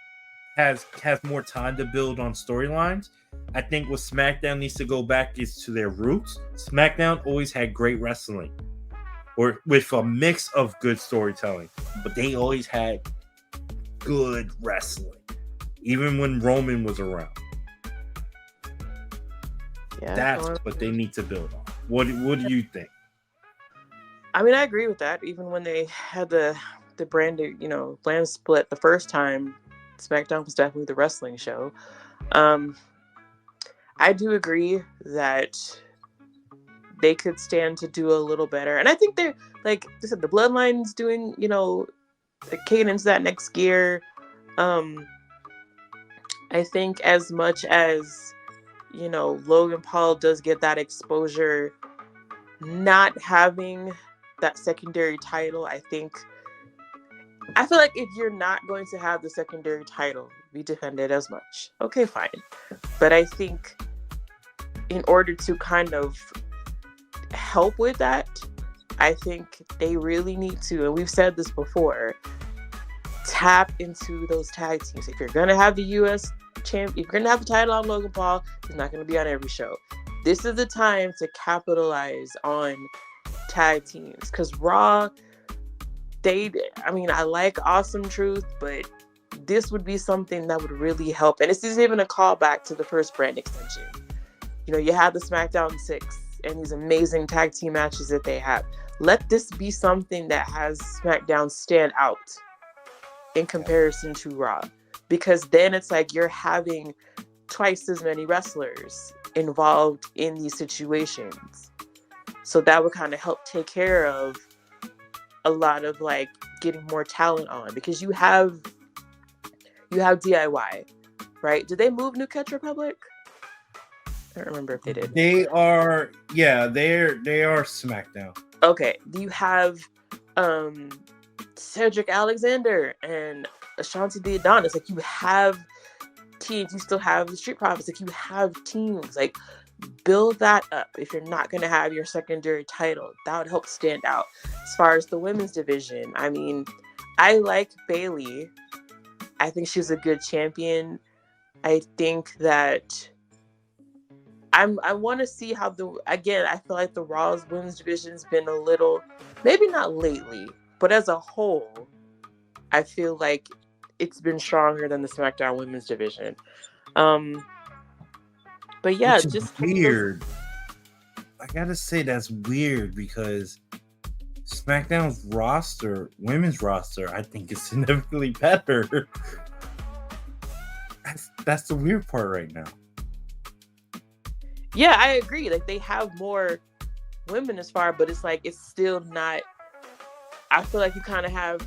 has more time to build on storylines. I think what SmackDown needs to go back is to their roots. SmackDown always had great wrestling, or with a mix of good storytelling, but they always had good wrestling, even when Roman was around. Yeah, that's what they need to build on. What do you think? I mean, I agree with that. Even when they had the brand split the first time, SmackDown was definitely the wrestling show. I do agree that they could stand to do a little better. And I think they're, like I said, the Bloodline's doing, kicking into that next gear. I think as much as, Logan Paul does get that exposure, not having that secondary title, I feel like if you're not going to have the secondary title be defended as much, okay, fine. But I think in order to kind of help with that, I think they really need to, and we've said this before, tap into those tag teams. If you're going to have the U.S. champ, if you're going to have the title on Logan Paul, he's not going to be on every show. This is the time to capitalize on tag teams, because Raw, I like Awesome Truth, but this would be something that would really help. And this is even a callback to the first brand extension. You have the SmackDown 6 and these amazing tag team matches that they have. Let this be something that has SmackDown stand out in comparison to Raw. Because then it's like you're having twice as many wrestlers involved in these situations. So that would kind of help take care of a lot of getting more talent on, because you have DIY, right? Did they move New Catch Republic? I don't remember if they did. They are SmackDown. Okay. You have Cedric Alexander and Ashanti the Adonis. You have teams. You still have the Street Profits. You have teams. Build that up. If you're not going to have your secondary title, that would help stand out. As far as the women's division, I mean, I like Bayley. I think she's a good champion. I think that I want to see how I feel like the Raw's women's division's been a little, maybe not lately, but as a whole, I feel like it's been stronger than the SmackDown women's division. But yeah, it's just weird. I gotta say that's weird, because SmackDown's women's roster, I think is significantly better. That's the weird part right now. Yeah, I agree. They have more women as far, but it's still not. I feel like you kind of have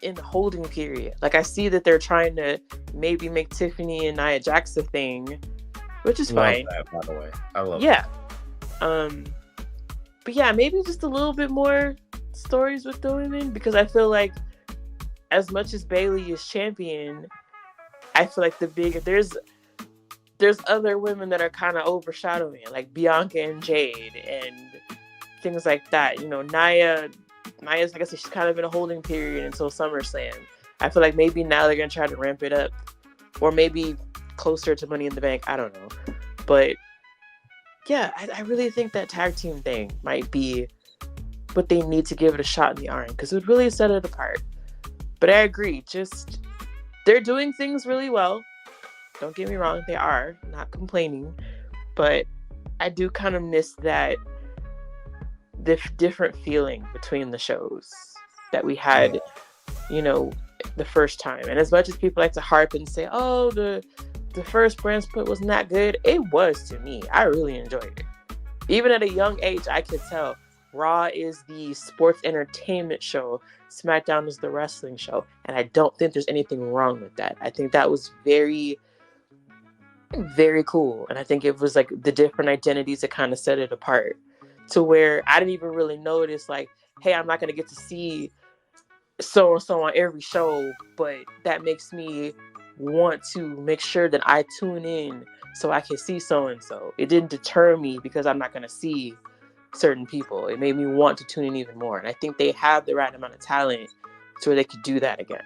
in holding period. Like, I see that they're trying to maybe make Tiffany and Nia Jax a thing, which is Love fine. that, by the way. I love Yeah. But yeah, maybe just a little bit more stories with the women, because I feel like as much as Bayley is champion, I feel like there's other women that are kind of overshadowing it, like Bianca and Jade and things like that. You know, Nia's, like I said, she's kind of in a holding period until SummerSlam. I feel like maybe now they're going to try to ramp it up, or maybe closer to Money in the Bank. I don't know. But yeah, I really think that tag team thing might be what they need to give it a shot in the arm, because it would really set it apart. But I agree, just they're doing things really well. Don't get me wrong, they are, not complaining. But I do kind of miss that different feeling between the shows that we had, you know, the first time. And as much as people like to harp and say, oh, the first brand split wasn't that good, it was to me. I really enjoyed it. Even at a young age, I could tell Raw is the sports entertainment show, Smackdown is the wrestling show, and I don't think there's anything wrong with that. I think that was very, very cool, and I think it was like the different identities that kind of set it apart, to where I didn't even really notice, like, hey, I'm not going to get to see so and so on every show, but that makes me want to make sure that I tune in so I can see so and so. It didn't deter me because I'm not going to see certain people. It made me want to tune in even more, and I think they have the right amount of talent so they could do that again.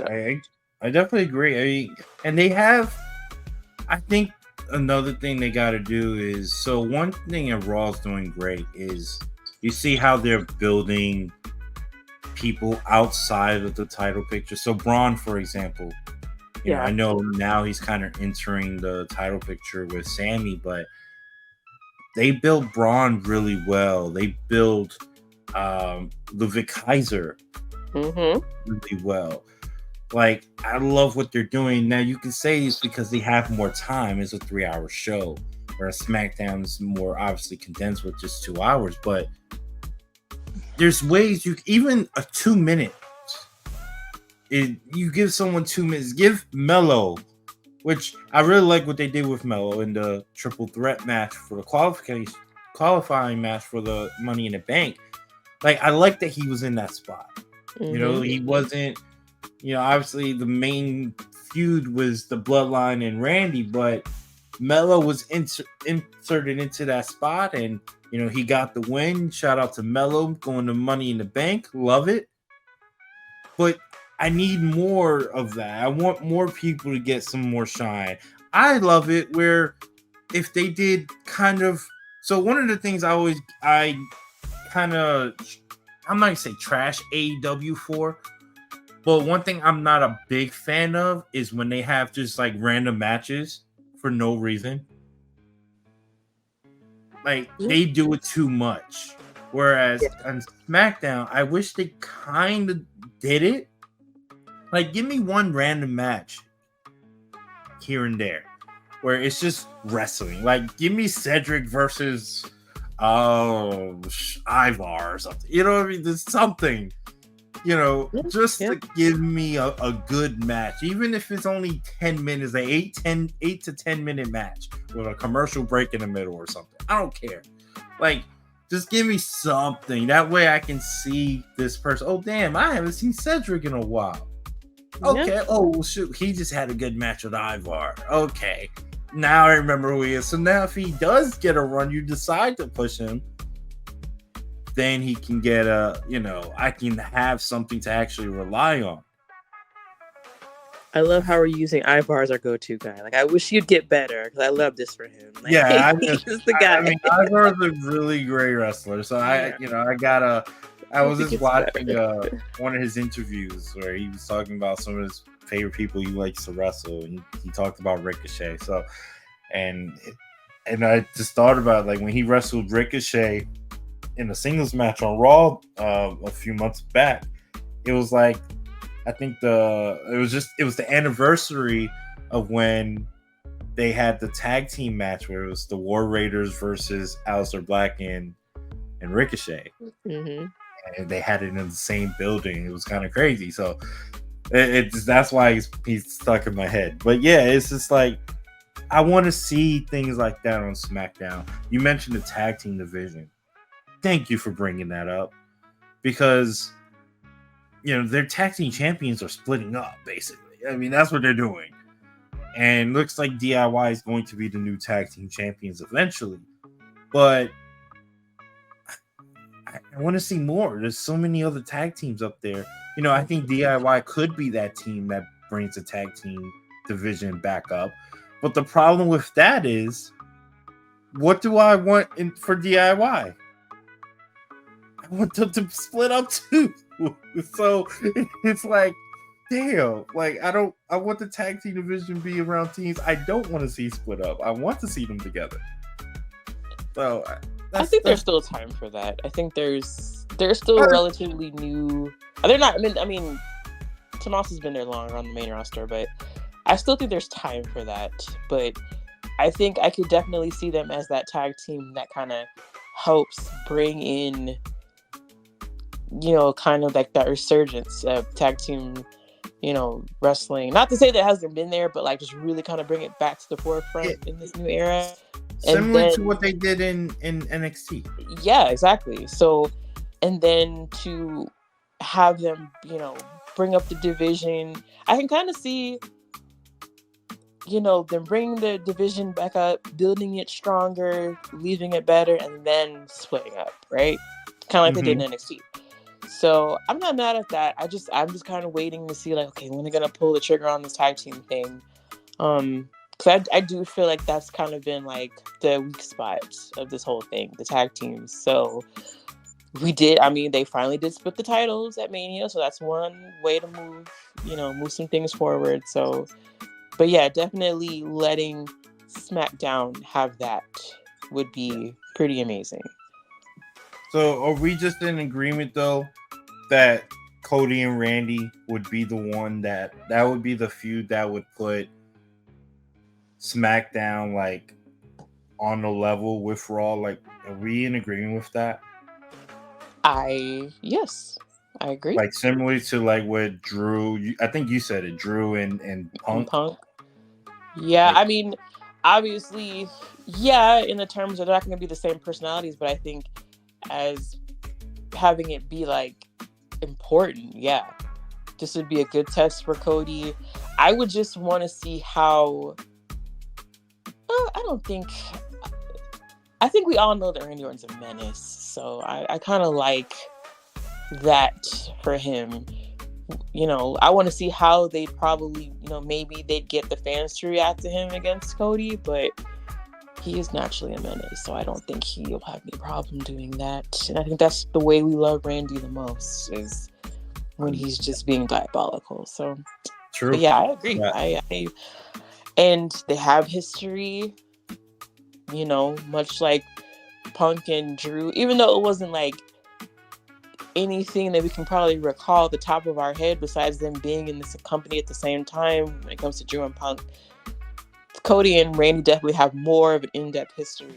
I definitely agree. And they have, I think another thing they got to do is, so one thing that Raw's doing great is you see how they're building people outside of the title picture. So Braun, for example, you know, I know now he's kind of entering the title picture with Sammy, but they built Braun really well. They built Ludwig Kaiser really well. Like, I love what they're doing. Now, you can say it's because they have more time. It's a 3-hour show, whereas SmackDown is more obviously condensed with just 2 hours. But there's ways even a 2 minute. You give someone 2 minutes. Give Melo, which I really like what they did with Melo in the triple threat match for the qualifying match for the Money in the Bank. Like, I like that he was in that spot. You know, he wasn't. You know, obviously the main feud was the Bloodline and Randy, but Melo was inserted into that spot, and you know, he got the win. Shout out to Melo going to Money in the Bank. Love it. But I need more of that. I want more people to get some more shine. I love it where if they did kind of, so one of the things I'm not gonna say trash AEW for, but one thing I'm not a big fan of is when they have just like random matches for no reason. Like, they do it too much. Whereas on SmackDown, I wish they kind of did it. Like, give me one random match here and there where it's just wrestling. Like, give me Cedric versus Ivar or something. You know what I mean? There's something. You know, just to give me a good match, even if it's only 10 minutes, an 8 to 10 minute match with a commercial break in the middle or something. I don't care. Like, just give me something. That way I can see this person. Oh, damn, I haven't seen Cedric in a while. Okay. Yeah. Oh, shoot. He just had a good match with Ivar. Okay. Now I remember who he is. So now if he does get a run, you decide to push him, then he can get I can have something to actually rely on. I love how we're using Ivar as our go-to guy. Like, I wish you'd get better, because I love this for him. Like, yeah, he's the guy. I mean, Ivar is a really great wrestler. So I was just watching one of his interviews where he was talking about some of his favorite people he likes to wrestle, and he talked about Ricochet. So, and I just thought about, like, when he wrestled Ricochet in a singles match on Raw a few months back, it was like, I think it was the anniversary of when they had the tag team match where it was the War Raiders versus Aleister Black and Ricochet. and they had it in the same building. It was kind of crazy. So that's why he's stuck in my head. But yeah, it's just like I want to see things like that on SmackDown. You mentioned the tag team division. Thank you for bringing that up, because their tag team champions are splitting up, basically. I mean, that's what they're doing. And looks like DIY is going to be the new tag team champions eventually. But I want to see more. There's so many other tag teams up there. I think DIY could be that team that brings the tag team division back up. But the problem with that is, what do I want for DIY? I want them to split up too. So it's like, damn, like I want the tag team division to be around teams I don't want to see split up. I want to see them together. So I think there's still time for that. I think they're still relatively new. They're not. I mean, Tommaso's been there longer on the main roster, but I still think there's time for that. But I think I could definitely see them as that tag team that kind of helps bring in, kind of like that resurgence of tag team, wrestling. Not to say that it hasn't been there, but like just really kind of bring it back to the forefront in this new era. Similar to what they did in NXT. Yeah, exactly. So, and then to have them, bring up the division, I can kind of see, them bringing the division back up, building it stronger, leaving it better, and then splitting up, right? Kind of like they did in NXT. So I'm not mad at that. I'm just kind of waiting to see, like, okay, when they're gonna pull the trigger on this tag team thing. Because I do feel like that's kind of been like the weak spot of this whole thing, the tag teams. So they finally did split the titles at Mania, so that's one way to move some things forward. So, but yeah, definitely letting SmackDown have that would be pretty amazing. So are we just in agreement though that Cody and Randy would be the one that would be the feud that would put SmackDown like on the level with Raw? Like, are we in agreement with that? Yes, I agree. Like similarly to like with Drew, I think you said it, Drew and Punk. Yeah, I mean, obviously, yeah, in the terms of they're not going to be the same personalities, but I think as having it be like important, yeah, this would be a good test for Cody. I would just want to see how. I think we all know that Randy Orton's a menace, so I kind of like that for him. I want to see how they'd probably, maybe they'd get the fans to react to him against Cody, but he is naturally a menace, so I don't think he'll have any problem doing that. And I think that's the way we love Randy the most, is when he's just being diabolical. So, true. But yeah, I agree. Yeah. And they have history, much like Punk and Drew, even though it wasn't like anything that we can probably recall at the top of our head besides them being in this company at the same time when it comes to Drew and Punk. Cody and Randy definitely have more of an in-depth history.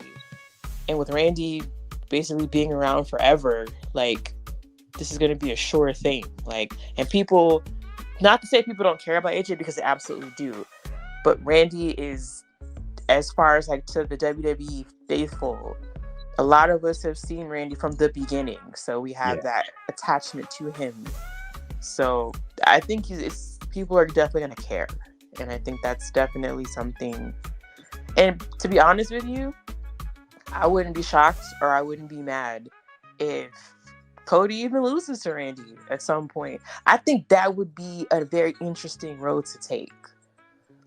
And with Randy basically being around forever, like, this is going to be a sure thing. Like, and people, not to say people don't care about AJ, because they absolutely do, but Randy is, as far as like to the WWE faithful, a lot of us have seen Randy from the beginning, so we have that attachment to him. So I think people are definitely going to care, and I think that's definitely something. And to be honest with you, I wouldn't be shocked or I wouldn't be mad if Cody even loses to Randy at some point. I think that would be a very interesting road to take.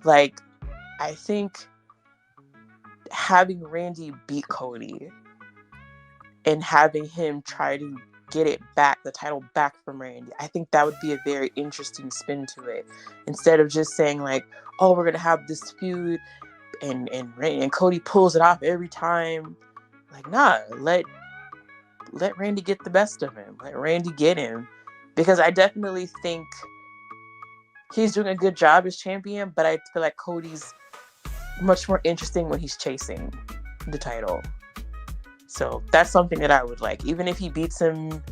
Like, I think having Randy beat Cody and having him try to get it back, the title back from Randy, I think that would be a very interesting spin to it. Instead of just saying like, oh, we're going to have this feud and Cody pulls it off every time. Like, nah, let Randy get the best of him. Let Randy get him. Because I definitely think he's doing a good job as champion, but I feel like Cody's much more interesting when he's chasing the title. So that's something that I would like. Even if he beats him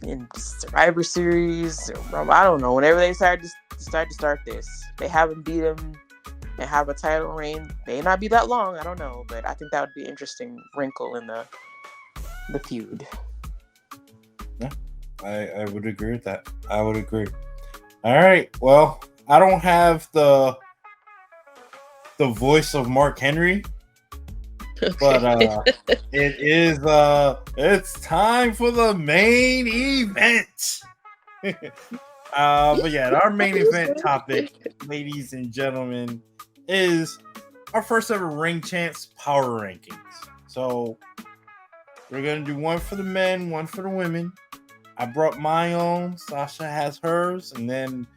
in Survivor Series. I don't know. Whenever they decide to start this, they haven't beat him and have a title reign. May not be that long. I don't know, but I think that would be an interesting wrinkle in the feud. Yeah, I would agree with that. I would agree. All right. Well, I don't have the voice of Mark Henry, but it is it's time for the main event. But yeah, our main event topic, ladies and gentlemen, is our first ever ring chance power rankings. So we're gonna do one for the men, one for the women. I brought my own. Sasha has hers, and then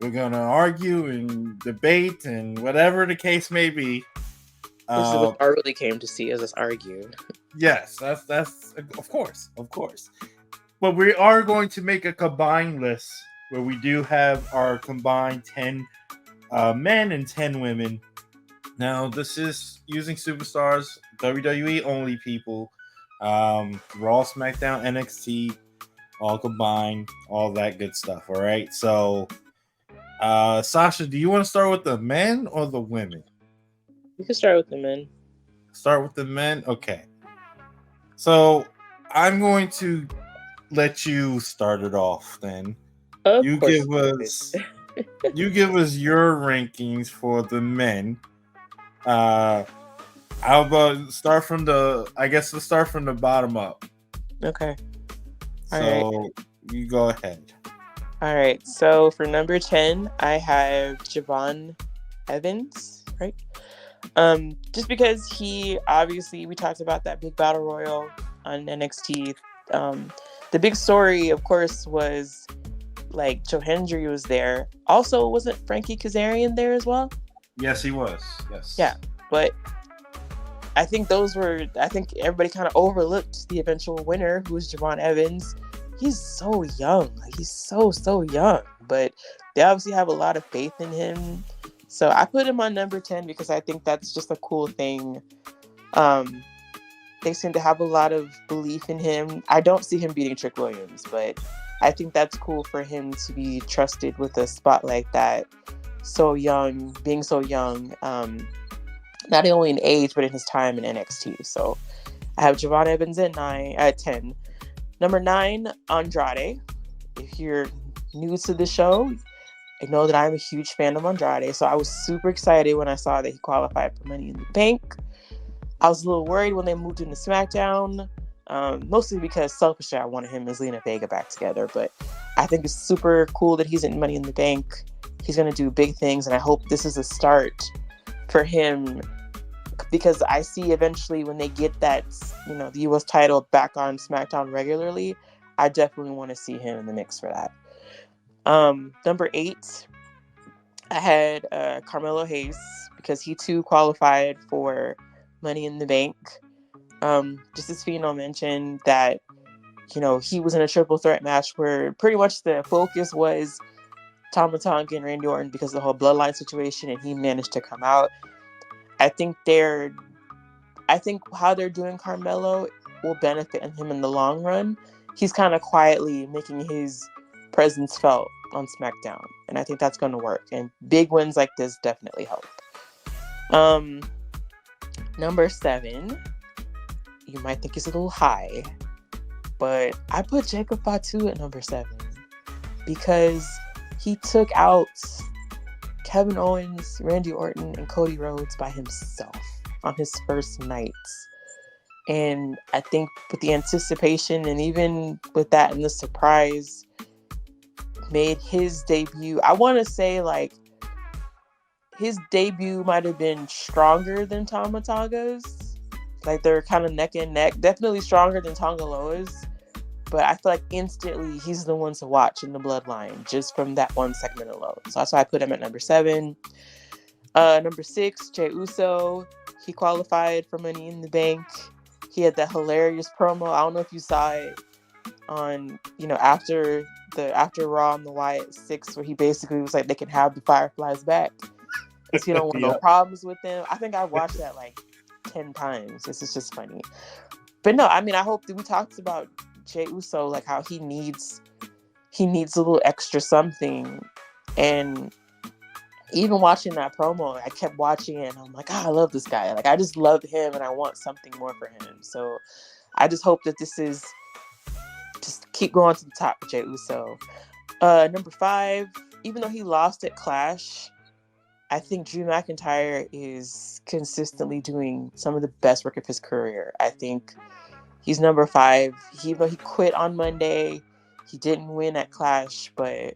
we're gonna argue and debate and whatever the case may be. This is what I really came to see, is us argue. Yes, that's of course. But we are going to make a combined list where we do have our combined 10 men and 10 women. Now, this is using superstars, WWE only people, Raw, SmackDown, NXT, all combined, all that good stuff. All right. So, Sasha, do you want to start with the men or the women? You can start with the men. Start with the men? Okay. So, I'm going to let you start it off then. You give us your rankings for the men. How about start from let's start from the bottom up. Okay. So you go ahead. All right. So for number 10, I have Javon Evans, right? Just because he obviously, we talked about that big battle royal on NXT. The big story, of course, was like Joe Hendry was there. Also, wasn't Frankie Kazarian there as well? Yes, he was. Yes. Yeah, but I think everybody kind of overlooked the eventual winner, who was Javon Evans. He's so young. Like, he's so young. But they obviously have a lot of faith in him. So I put him on number 10 because I think that's just a cool thing. They seem to have a lot of belief in him. I don't see him beating Trick Williams, but I think that's cool for him to be trusted with a spot like that. So young, being so young, not only in age, but in his time in NXT. So I have Javon Evans at 10. Number 9, Andrade. If you're new to the show, I know that I'm a huge fan of Andrade. So I was super excited when I saw that he qualified for Money in the Bank. I was a little worried when they moved into SmackDown, mostly because selfishly I wanted him and Zelina Vega back together. But I think it's super cool that he's in Money in the Bank. He's going to do big things, and I hope this is a start for him, because I see eventually when they get that, the U.S. title back on SmackDown regularly, I definitely want to see him in the mix for that. Number 8, I had Carmelo Hayes, because he too qualified for Money in the Bank. Just as Fino mentioned that, he was in a triple threat match where pretty much the focus was Tama Tonga and Randy Orton because of the whole bloodline situation, and he managed to come out. I think how they're doing Carmelo will benefit him in the long run. He's kind of quietly making his presence felt on SmackDown, and I think that's going to work. And big wins like this definitely help. Number 7, you might think it's a little high, but I put Jacob Fatu at number 7 because he took out Kevin Owens, Randy Orton, and Cody Rhodes by himself on his first night. And I think with the anticipation and even with that and the surprise, made his debut, I want to say like his debut might have been stronger than Tama Tonga's. Like they're kind of neck and neck. Definitely stronger than Tonga Loa's. But I feel like instantly he's the one to watch in the bloodline just from that one segment alone. So that's why I put him at number 7. Number 6, Jey Uso. He qualified for Money in the Bank. He had that hilarious promo. I don't know if you saw it on, after Raw on the Wyatt 6, where he basically was like, they can have the Fireflies back because he don't want no problems with them. I think I watched that like 10 times. This is just funny. But no, I mean, I hope that we talked about Jey Uso, like how he needs a little extra something. And even watching that promo, I kept watching it and I'm like, I love this guy. Like, I just love him and I want something more for him. So I just hope that this is just keep going to the top with Jey Uso. Number 5, even though he lost at Clash, I think Drew McIntyre is consistently doing some of the best work of his career. I think he's number 5. Even though he quit on Monday, he didn't win at Clash, but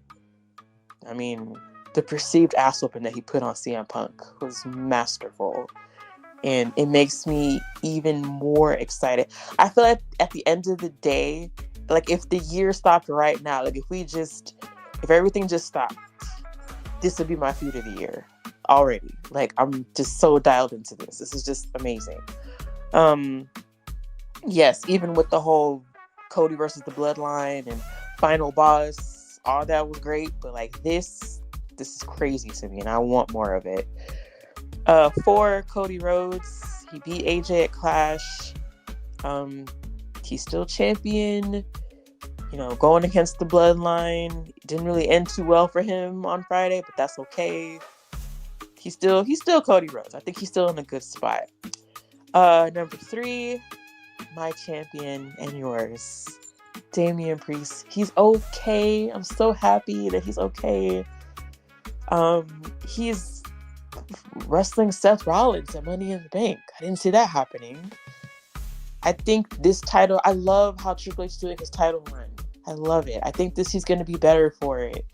I mean, the perceived ass whooping that he put on CM Punk was masterful. And it makes me even more excited. I feel like at the end of the day, like if the year stopped right now, like if everything just stopped, this would be my feud of the year already. Like I'm just so dialed into this. This is just amazing. Yes, even with the whole Cody versus the Bloodline and Final Boss, all that was great, but like this is crazy to me and I want more of it. 4, Cody Rhodes. He beat AJ at Clash. He's still champion. You know, going against the Bloodline. It didn't really end too well for him on Friday, but that's okay. He's still Cody Rhodes. I think he's still in a good spot. Number 3, my champion and yours, Damian Priest. He's okay. I'm so happy that he's okay. He's wrestling Seth Rollins at Money in the Bank. I didn't see that happening. I think this title, I love how Triple H is doing his title run. I love it. I think he's going to be better for it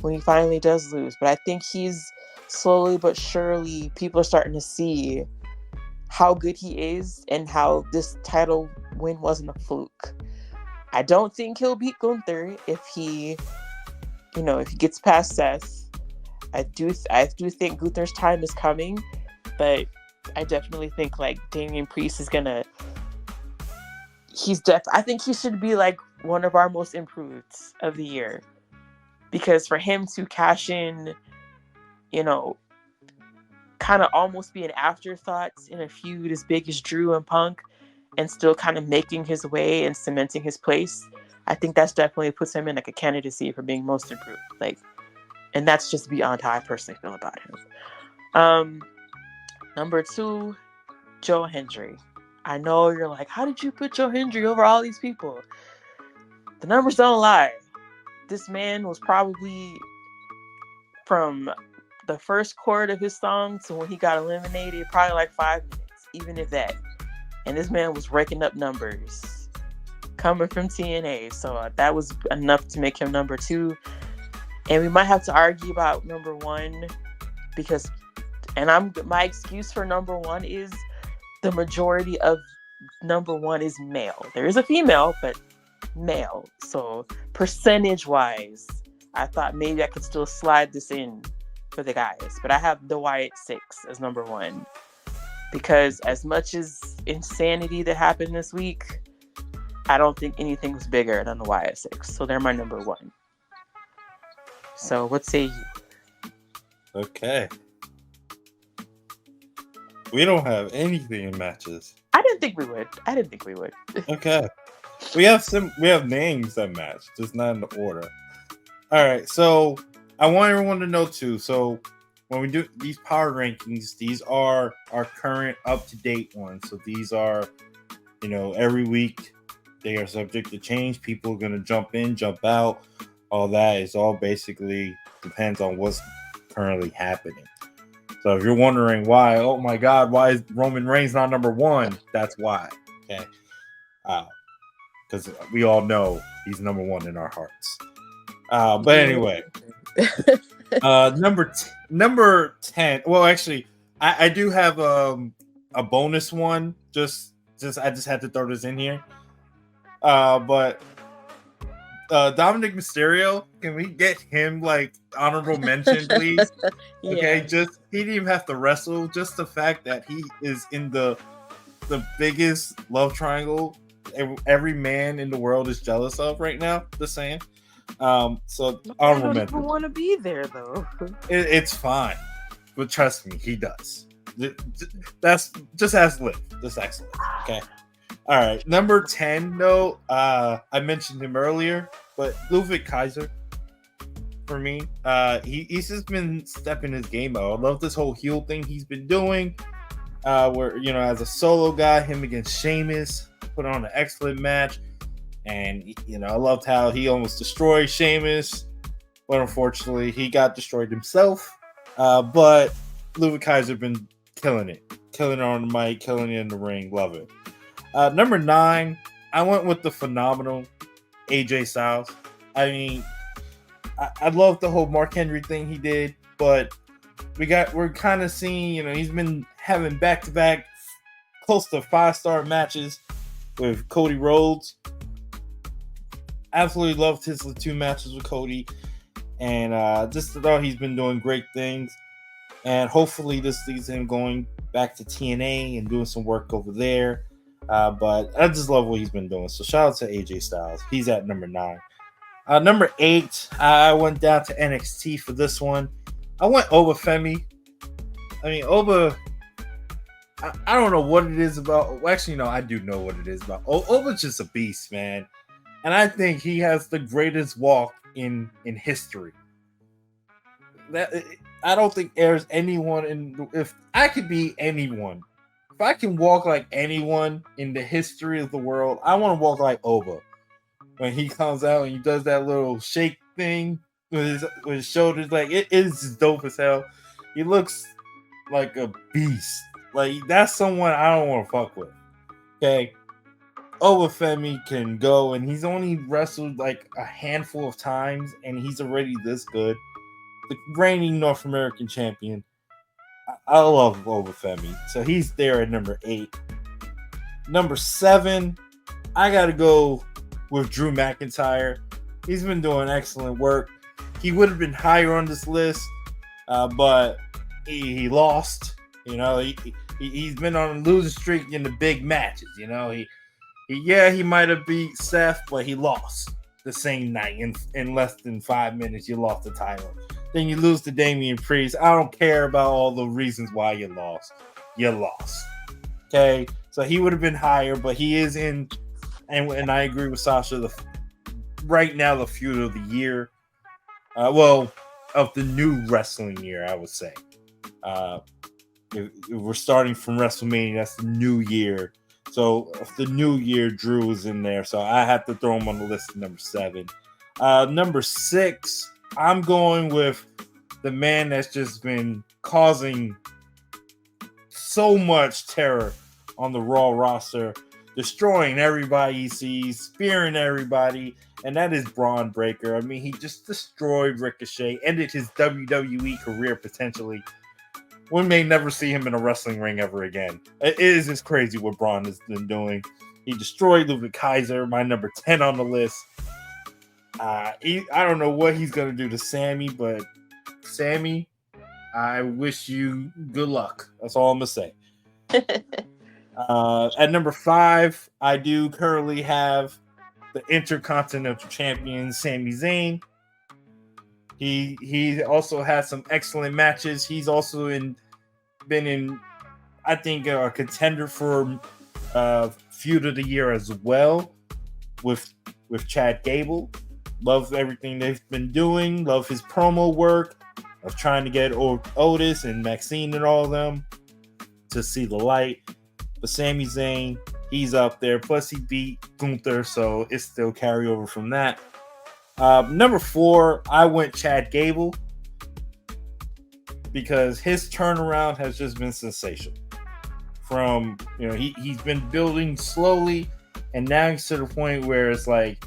when he finally does lose. But I think he's slowly but surely, people are starting to see how good he is and how this title win wasn't a fluke. I don't think he'll beat Gunther if he gets past Seth. I do think Gunther's time is coming, but I definitely think like Damian Priest is gonna. I think he should be like one of our most improved of the year, because for him to cash in, kind of almost be an afterthought in a feud as big as Drew and Punk, and still kind of making his way and cementing his place, I think that's definitely puts him in like a candidacy for being most improved. Like. And that's just beyond how I personally feel about him. Number 2, Joe Hendry. I know you're like, how did you put Joe Hendry over all these people? The numbers don't lie. This man was probably from the first chord of his song to when he got eliminated, probably like 5 minutes, even if that. And this man was raking up numbers coming from TNA. So that was enough to make him number 2. And we might have to argue about number 1 because, my excuse for number 1 is the majority of number 1 is male. There is a female, but male. So percentage-wise, I thought maybe I could still slide this in for the guys. But I have the Wyatt 6 as number 1 because as much as insanity that happened this week, I don't think anything was bigger than the Wyatt 6. So they're my number 1. So, what say you? Okay. We don't have anything in matches. I didn't think we would. Okay. We have names that match, just not in the order. All right. So, I want everyone to know too. So, when we do these power rankings, these are our current up-to-date ones. So, these are, every week they are subject to change. People are going to jump in, jump out. All that is all basically depends on what's currently happening. So if you're wondering why, oh my God, why is Roman Reigns not number 1? That's why. Okay. Because we all know he's number 1 in our hearts. But anyway, number 10. Well, actually, I do have a bonus one. Just I just had to throw this in here. But Dominic Mysterio, can we get him like honorable mention, please? Yeah. Okay, he didn't even have to wrestle. Just the fact that he is in the biggest love triangle every man in the world is jealous of right now. The same. So honorable mention. I don't want to be there though. It's fine, but trust me, he does. That's just ask Liv. Just ask Liv. Okay. All right, number 10 though. I mentioned him earlier, but Ludwig Kaiser for me. He's just been stepping his game out. I love this whole heel thing he's been doing. Where as a solo guy, him against Sheamus put on an excellent match, and I loved how he almost destroyed Sheamus, but unfortunately he got destroyed himself. But Ludwig Kaiser been killing it on the mic, killing it in the ring. Love it. Number 9, I went with the phenomenal AJ Styles. I mean, I love the whole Mark Henry thing he did, but we're kind of seeing, he's been having back-to-back close to 5-star matches with Cody Rhodes. Absolutely loved his 2 matches with Cody, and just thought he's been doing great things. And hopefully this leads him going back to TNA and doing some work over there. But I just love what he's been doing. So shout out to AJ Styles. He's at number 9. Number 8, I went down to NXT for this one. I went Obafemi. I mean, Oba, I don't know what it is about. Well, actually, no, I do know what it is about. Oba's just a beast, man. And I think he has the greatest walk in history. I don't think there's anyone if I could be anyone, if I can walk like anyone in the history of the world, I want to walk like Oba. When he comes out and he does that little shake thing with his shoulders, like it is just dope as hell. He looks like a beast. Like that's someone I don't want to fuck with. Okay, Obafemi can go, and he's only wrestled like a handful of times, and he's already this good. The reigning North American champion. I love Obafemi. So he's there at number 8. Number 7, I got to go with Drew McIntyre. He's been doing excellent work. He would have been higher on this list, but he lost. He's been on a losing streak in the big matches. He might have beat Seth, but he lost the same night in less than 5 minutes. You lost the title. Then you lose to Damian Priest. I don't care about all the reasons why you lost. You lost. Okay? So he would have been higher, but he is in, and I agree with Sasha, right now the feud of the year. Of the new wrestling year, I would say. If we're starting from WrestleMania, that's the new year. So if the new year, Drew is in there. So I have to throw him on the list at number 7. Number 6, I'm going with the man that's just been causing so much terror on the Raw roster, destroying everybody he sees, spearing everybody, and that is Braun Breaker. I mean, he just destroyed Ricochet, ended his WWE career potentially. We may never see him in a wrestling ring ever again. It is just crazy what Braun has been doing. He destroyed Ludwig Kaiser, my number 10 on the list. I don't know what he's going to do to Sammy, but Sammy, I wish you good luck. That's all I'm going to say. At number 5, I do currently have the Intercontinental Champion, Sami Zayn. He also has some excellent matches. He's also been in, I think, a contender for feud of the year as well with Chad Gable. Love everything they've been doing. Love his promo work of trying to get Otis and Maxine and all of them to see the light. But Sami Zayn, he's up there. Plus, he beat Gunther, so it's still carryover from that. Number 4, I went Chad Gable because his turnaround has just been sensational. From, he's been building slowly, and now he's to the point where it's like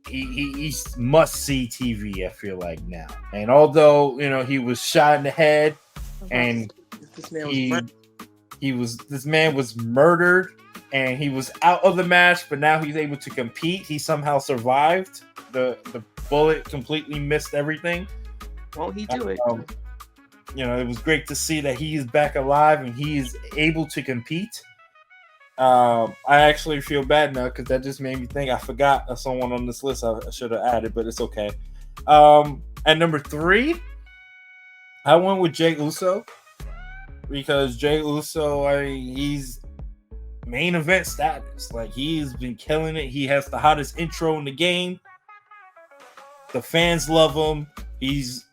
he's must-see TV, I feel like now. And although, he was shot in the head and this man was murdered and he was out of the match, but now he's able to compete. He somehow survived. The bullet completely missed everything. Won't he do it? It was great to see that he is back alive and he is able to compete. I actually feel bad now because that just made me think I forgot someone on this list I should have added, but it's okay. At number 3, I went with Jey Uso because Jey Uso, main event status. Like, he's been killing it. He has the hottest intro in the game. The fans love him. He's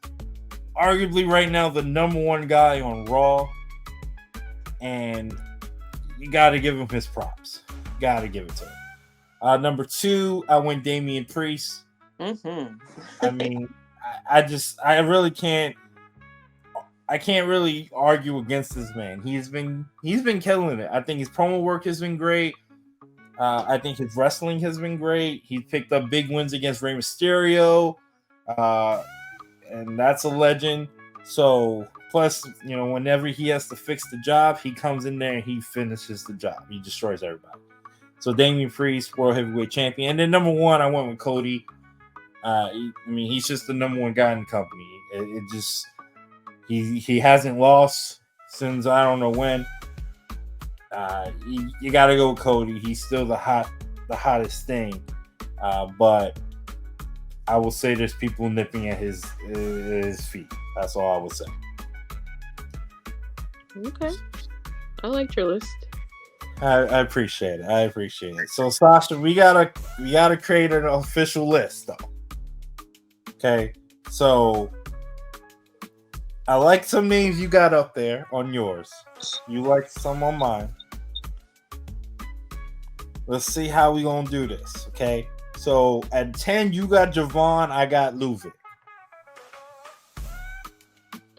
arguably right now the number one guy on Raw. And you got to give him his props. Got to give it to him. Number 2, I went Damian Priest. Mm-hmm. I mean, I really can't. I can't really argue against this man. He's been killing it. I think his promo work has been great. I think his wrestling has been great. He picked up big wins against Rey Mysterio, and that's a legend. So, plus, whenever he has to fix the job, he comes in there and he finishes the job. He destroys everybody. So, Damian Priest, World Heavyweight Champion. And then number 1, I went with Cody. He's just the number 1 guy in the company. It just... He hasn't lost since I don't know when. You got to go with Cody. He's still the hottest thing. But I will say there's people nipping at his feet. That's all I would say. Okay, I liked your list. I appreciate it. So Sasha, we gotta create an official list though. Okay, so. I like some names you got up there on yours. You like some on mine. Let's see how we gonna do this, okay? So at 10, you got Javon, I got Ludwig.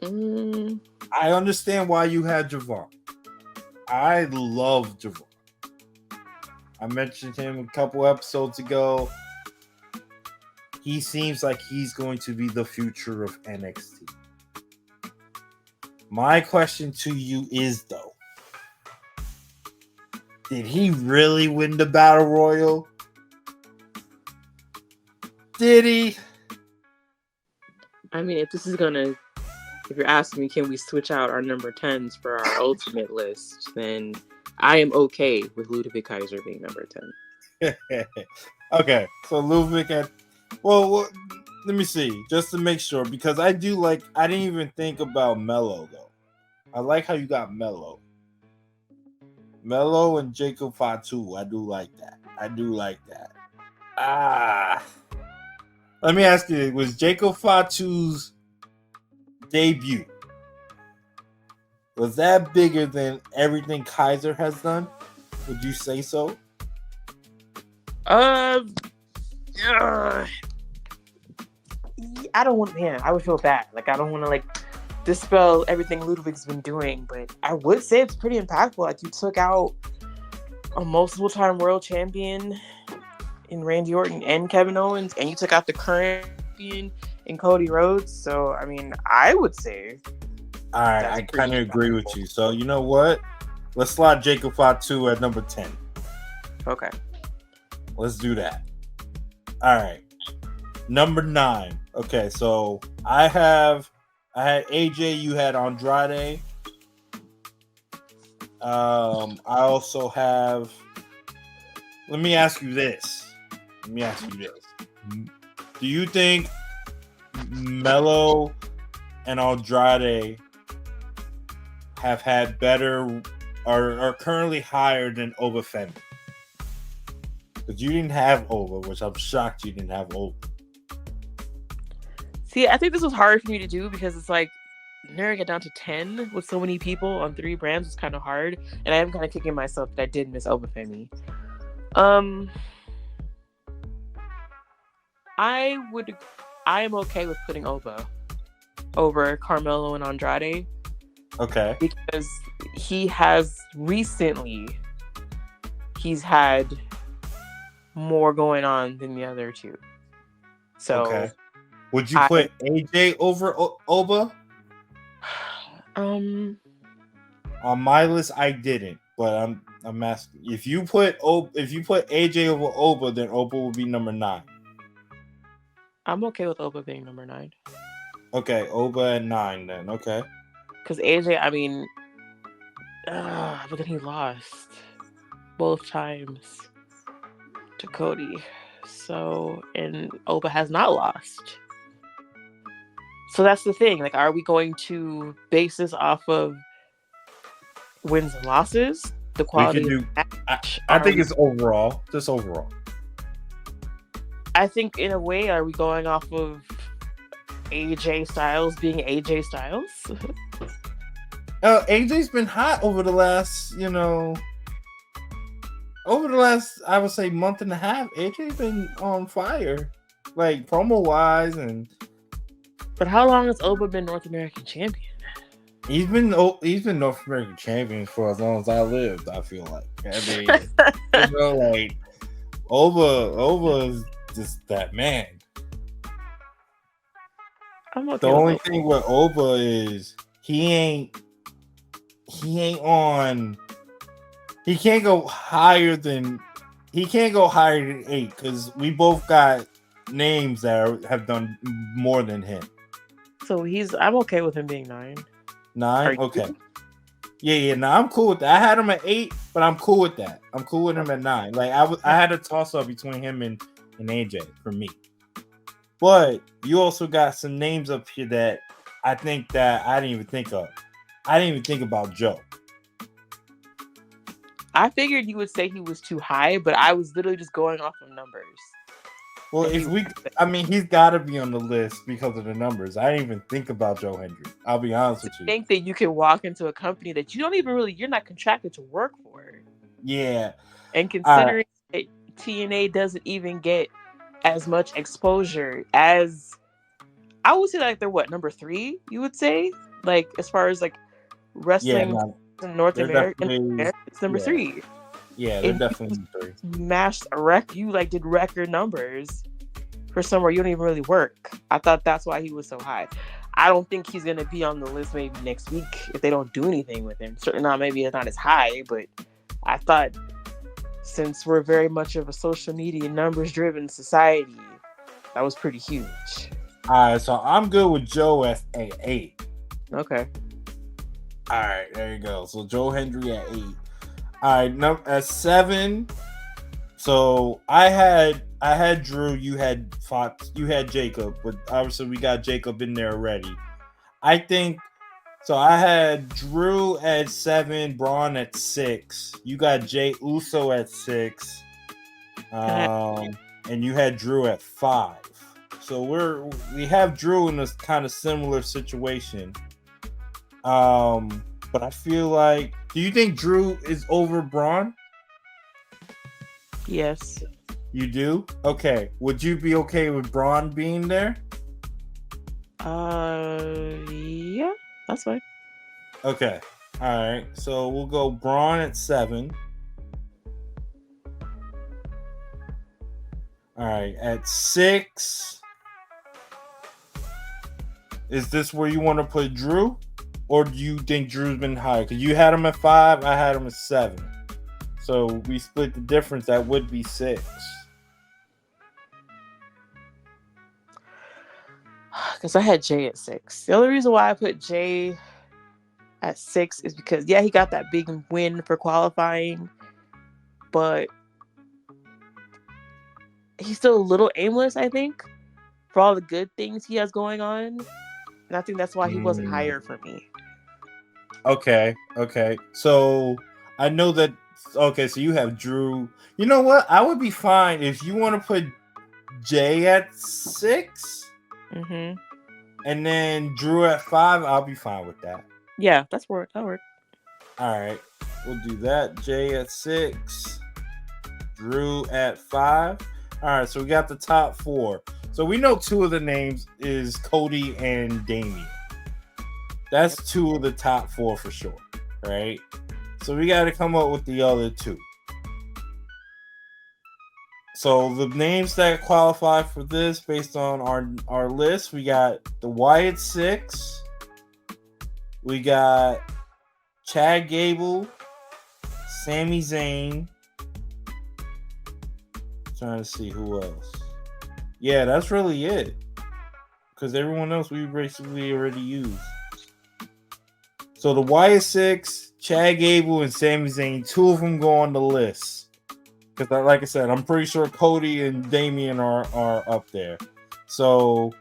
I understand why you had Javon. I love Javon. I mentioned him a couple episodes ago. He seems like he's going to be the future of NXT. My question to you is, though, did he really win the Battle Royal? Did he? I mean, if you're asking me, can we switch out our number 10s for our ultimate list, then I am okay with Ludwig Kaiser being number 10. Okay, so Ludwig at... Well, let me see, just to make sure, because I didn't even think about Mello, though. I like how you got Mello. Mello and Jacob Fatu, I do like that. Let me ask you, was Jacob Fatu's debut, was that bigger than everything Kaiser has done? Would you say so? I don't want, man, I would feel bad. Like, I don't want to, dispel everything Ludwig's been doing, but I would say it's pretty impactful. Like, you took out a multiple-time world champion in Randy Orton and Kevin Owens, and you took out the current champion in Cody Rhodes. So, I mean, I would say... All right, I kind of agree with you. So, you know what? Let's slot Jacob Fatu at number 10. Okay. Let's do that. All right. Number 9. Okay, so I had AJ, you had Andrade. I also have... Let me ask you this. Do you think Mello and Andrade have had better, or are currently higher than Oba Femi? Because you didn't have Oba, which I'm shocked you didn't have Oba. See, I think this was hard for me to do because it's like narrowing it down to 10 with so many people on 3 brands was kind of hard, and I am kind of kicking myself that I did miss Oba Femi. I am okay with putting Oba over Carmelo and Andrade. Okay. Because he's had more going on than the other two. So, okay. Would you put AJ over Oba? On my list, I didn't, but I'm asking if you put AJ over Oba, then Oba will be number 9. I'm okay with Oba being number 9. Okay, Oba at 9 then. Okay. Because AJ, I mean, but then he lost both times to Cody. So, and Oba has not lost. So that's the thing. Like, are we going to base this off of wins and losses? the We quality could of do. the I, match. I think it's overall, just overall. I think in a way, are we going off of AJ Styles being AJ Styles? AJ's been hot over the last, I would say month and a half. AJ's been on fire, like promo wise, and But how long has Oba been North American champion? he's been North American champion for as long as I lived. I feel like. I mean, like Oba is just that man. I'm okay The with only Oba. thing with Oba is he ain't on. He can't go higher than 8 because we both got names that have done more than him. So I'm okay with him being 9. 9, Are you? okay. Yeah. No, I'm cool with that. I had him at 8, but I'm cool with that. I'm cool with him at 9. Like I had a toss up between him and AJ for me. But you also got some names up here that I think that I didn't even think of. I didn't even think about Joe. I figured you would say he was too high, but I was literally just going off of numbers. Well, he's got to be on the list because of the numbers. I didn't even think about Joe Hendry. I'll be honest with you. I think that you can walk into a company that you're not contracted to work for. Yeah. And considering that TNA doesn't even get as much exposure as, I would say, like they're number 3, you would say? Like, as far as like wrestling in North America, it's number 3. Yeah, they're definitely number 3. Smashed you did record numbers for somewhere you don't even really work. I thought that's why he was so high. I don't think he's gonna be on the list maybe next week if they don't do anything with him. Certainly not. Maybe it's not as high, but I thought since we're very much of a social media numbers driven society, that was pretty huge. All right, so I'm good with Joe at 8. Okay. All right, there you go. So Joe Hendry at 8. All right, at 7. So I had Drew. You had Fox. You had Jacob, but obviously we got Jacob in there already. I think so. I had Drew at 7, Braun at 6. You got Jay Uso at 6, and you had Drew at 5. So we have Drew in a kind of similar situation. But I feel like, do you think Drew is over Braun? Yes. You do? Okay. Would you be okay with Braun being there? Yeah, that's fine. Okay. All right. So we'll go Braun at 7. All right. At 6. Is this where you want to put Drew? Or do you think Drew's been higher? Because you had him at 5, I had him at 7. So we split the difference. That would be 6. Because I had Jay at 6. The only reason why I put Jay at 6 is because, yeah, he got that big win for qualifying, but he's still a little aimless, I think, for all the good things he has going on. And I think that's why he wasn't higher for me. Okay. So I know that. Okay, so you have Drew. You know what? I would be fine if you want to put Jay at 6, and then Drew at 5. I'll be fine with that. Yeah, that'll work. All right, we'll do that. Jay at 6, Drew at 5. All right, so we got the top 4. So we know 2 of the names is Cody and Damian. That's 2 of the top 4 for sure, right? So we got to come up with the other 2. So the names that qualify for this based on our list, we got the Wyatt 6. We got Chad Gable, Sami Zayn. Trying to see who else. Yeah, that's really it. Because everyone else we basically already used. So the Wyatt 6, Chad Gable, and Sami Zayn, 2 of them go on the list. Because, like I said, I'm pretty sure Cody and Damian are up there. So,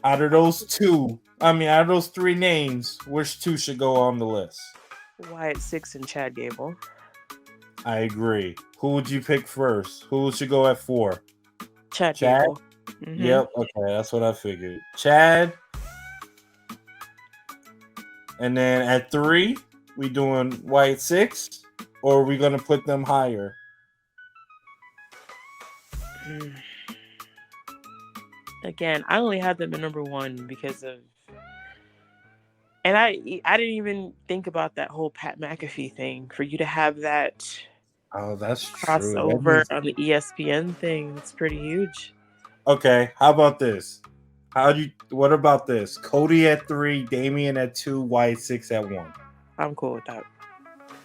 out of those 3 names, which 2 should go on the list? Wyatt 6 and Chad Gable. I agree. Who would you pick first? Who should go at 4? Chad Chad? Gable. Mm-hmm. Yep. Okay, that's what I figured. Chad. And then at 3, we doing Wyatt 6, or are we gonna put them higher? Again, I only had them at number 1 because of, and I didn't even think about that whole Pat McAfee thing. For you to have that Oh, that's true. crossover on the ESPN thing, it's pretty huge. Okay, how about this? What about this? Cody at 3, Damian at 2, Wyatt 6 at 1. I'm cool with that.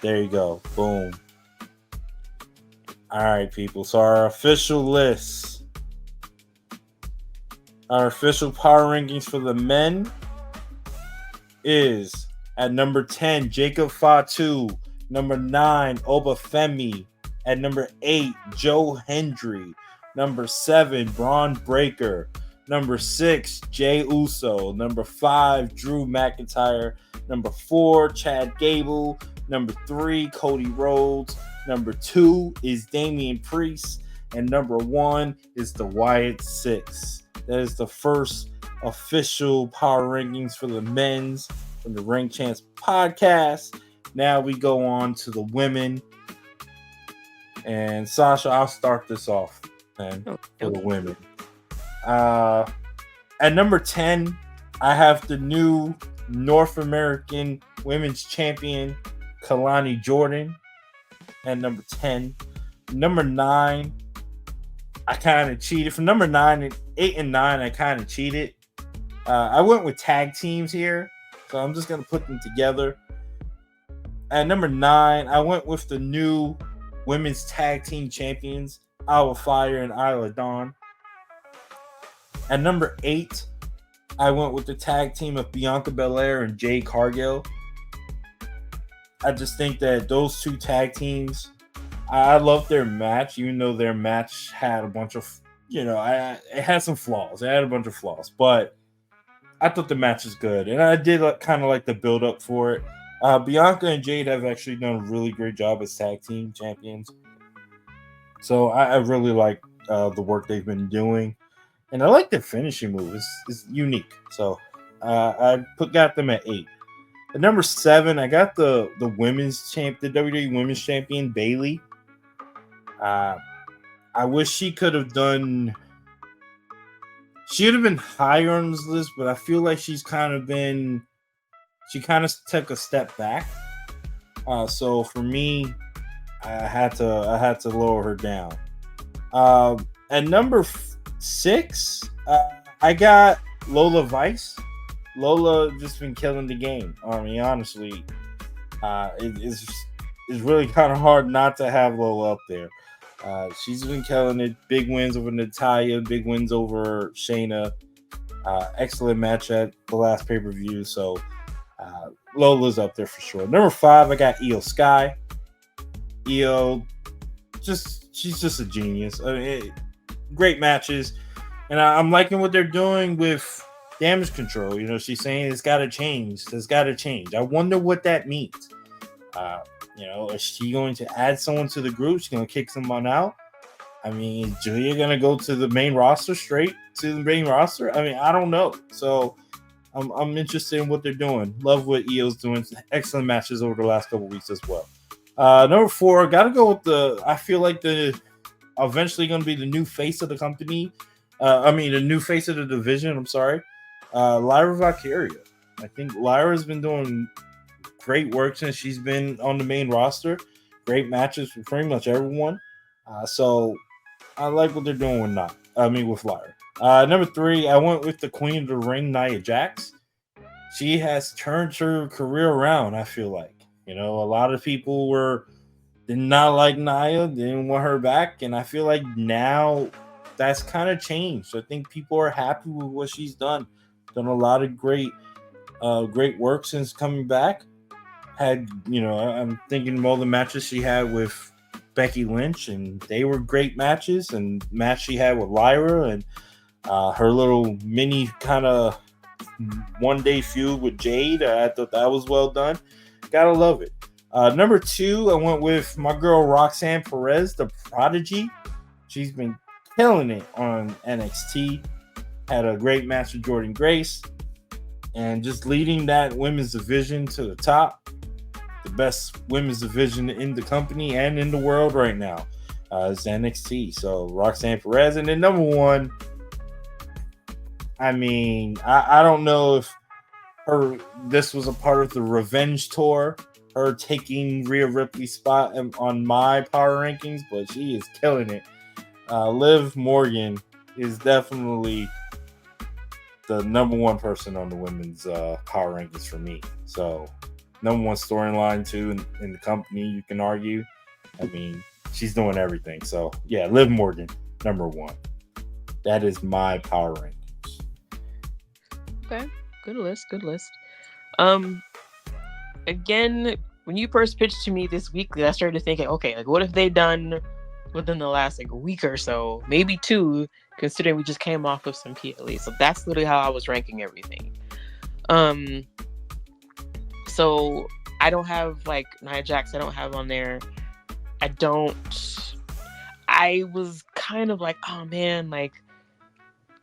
There you go. Boom. All right, people. So our official list, our official power rankings for the men is at number 10, Jacob Fatu. Number 9, Obafemi. At number 8, Joe Hendry. Number 7, Braun Breaker. Number 6, Jay Uso. Number 5, Drew McIntyre. Number 4, Chad Gable. Number 3, Cody Rhodes. Number 2 is Damian Priest. And number 1 is the Wyatt 6. That is the first official power rankings for the men's from the Ring Champs podcast. Now we go on to the women. And Sasha, I'll start this off, man, for the women. At number 10, I have the new North American Women's Champion, Kalani Jordan. At number 10. Number 9, I kind of cheated. For number 9, 8 and 9, I kind of cheated. I went with tag teams here, so I'm just going to put them together. At number 9, I went with the new Women's Tag Team Champions, Alba Fire and Isla Dawn. At number 8, I went with the tag team of Bianca Belair and Jade Cargill. I just think that those two tag teams, I love their match, even though their match had a bunch of, it had some flaws. It had a bunch of flaws, but I thought the match was good, and I did kind of like the build up for it. Bianca and Jade have actually done a really great job as tag team champions. So I really like the work they've been doing. And I like their finishing move. It's unique. So I got them at 8. At number 7, I got the women's champ, the WWE Women's Champion, Bayley. I wish she could have done... She would have been higher on this list, but I feel like she kind of took a step back. So for me, I had to lower her down. At number 6, I got Lola Vice. Lola just been killing the game. I mean, honestly, it's really kind of hard not to have Lola up there. She's been killing it. Big wins over Natalya, big wins over Shayna. Excellent match at the last pay-per-view. So Lola's up there for sure. Number 5, I got Io Sky. Io, she's just a genius. I mean, great matches, and I'm liking what they're doing with damage control. She's saying it's got to change. It's got to change. I wonder what that means. Is she going to add someone to the group? She's going to kick someone out? I mean, is Julia going to go to the main roster, straight to the main roster? I mean, I don't know. So I'm interested in what they're doing. Love what Io's doing. Excellent matches over the last couple weeks as well. Number 4, got to go with I feel like eventually going to be the new face of the company. The new face of the division. I'm sorry. Lyra Valkyria. I think Lyra's been doing great work since she's been on the main roster. Great matches for pretty much everyone. So I like what they're doing with Lyra. Number 3, I went with the Queen of the Ring, Nia Jax. She has turned her career around, I feel like. A lot of people did not like Nia, didn't want her back, and I feel like now that's kind of changed. I think people are happy with what she's done. Done a lot of great work since coming back. I'm thinking of all the matches she had with Becky Lynch, and they were great matches. And match she had with Lyra, and her little mini kind of one-day feud with Jade. I thought that was well done. Gotta love it. Number 2, I went with my girl Roxanne Perez, the Prodigy. She's been killing it on NXT. Had a great match with Jordan Grace. And just leading that women's division to the top. The best women's division in the company and in the world right now is NXT. So Roxanne Perez. And then number 1, I mean, I don't know if this was a part of the revenge tour, her taking Rhea Ripley's spot on my power rankings, but she is killing it. Liv Morgan is definitely the number 1 person on the women's power rankings for me. So number 1 storyline too in the company, you can argue. I mean, she's doing everything. So yeah, Liv Morgan, number 1. That is my power rankings. Okay, good list. Again, when you first pitched to me this weekly, I started thinking, okay, like what have they done within the last like week or so, maybe 2, considering we just came off of some PLE. So that's literally how I was ranking everything. So I don't have like Nia Jax, I don't have on there. I was kind of like, oh man, like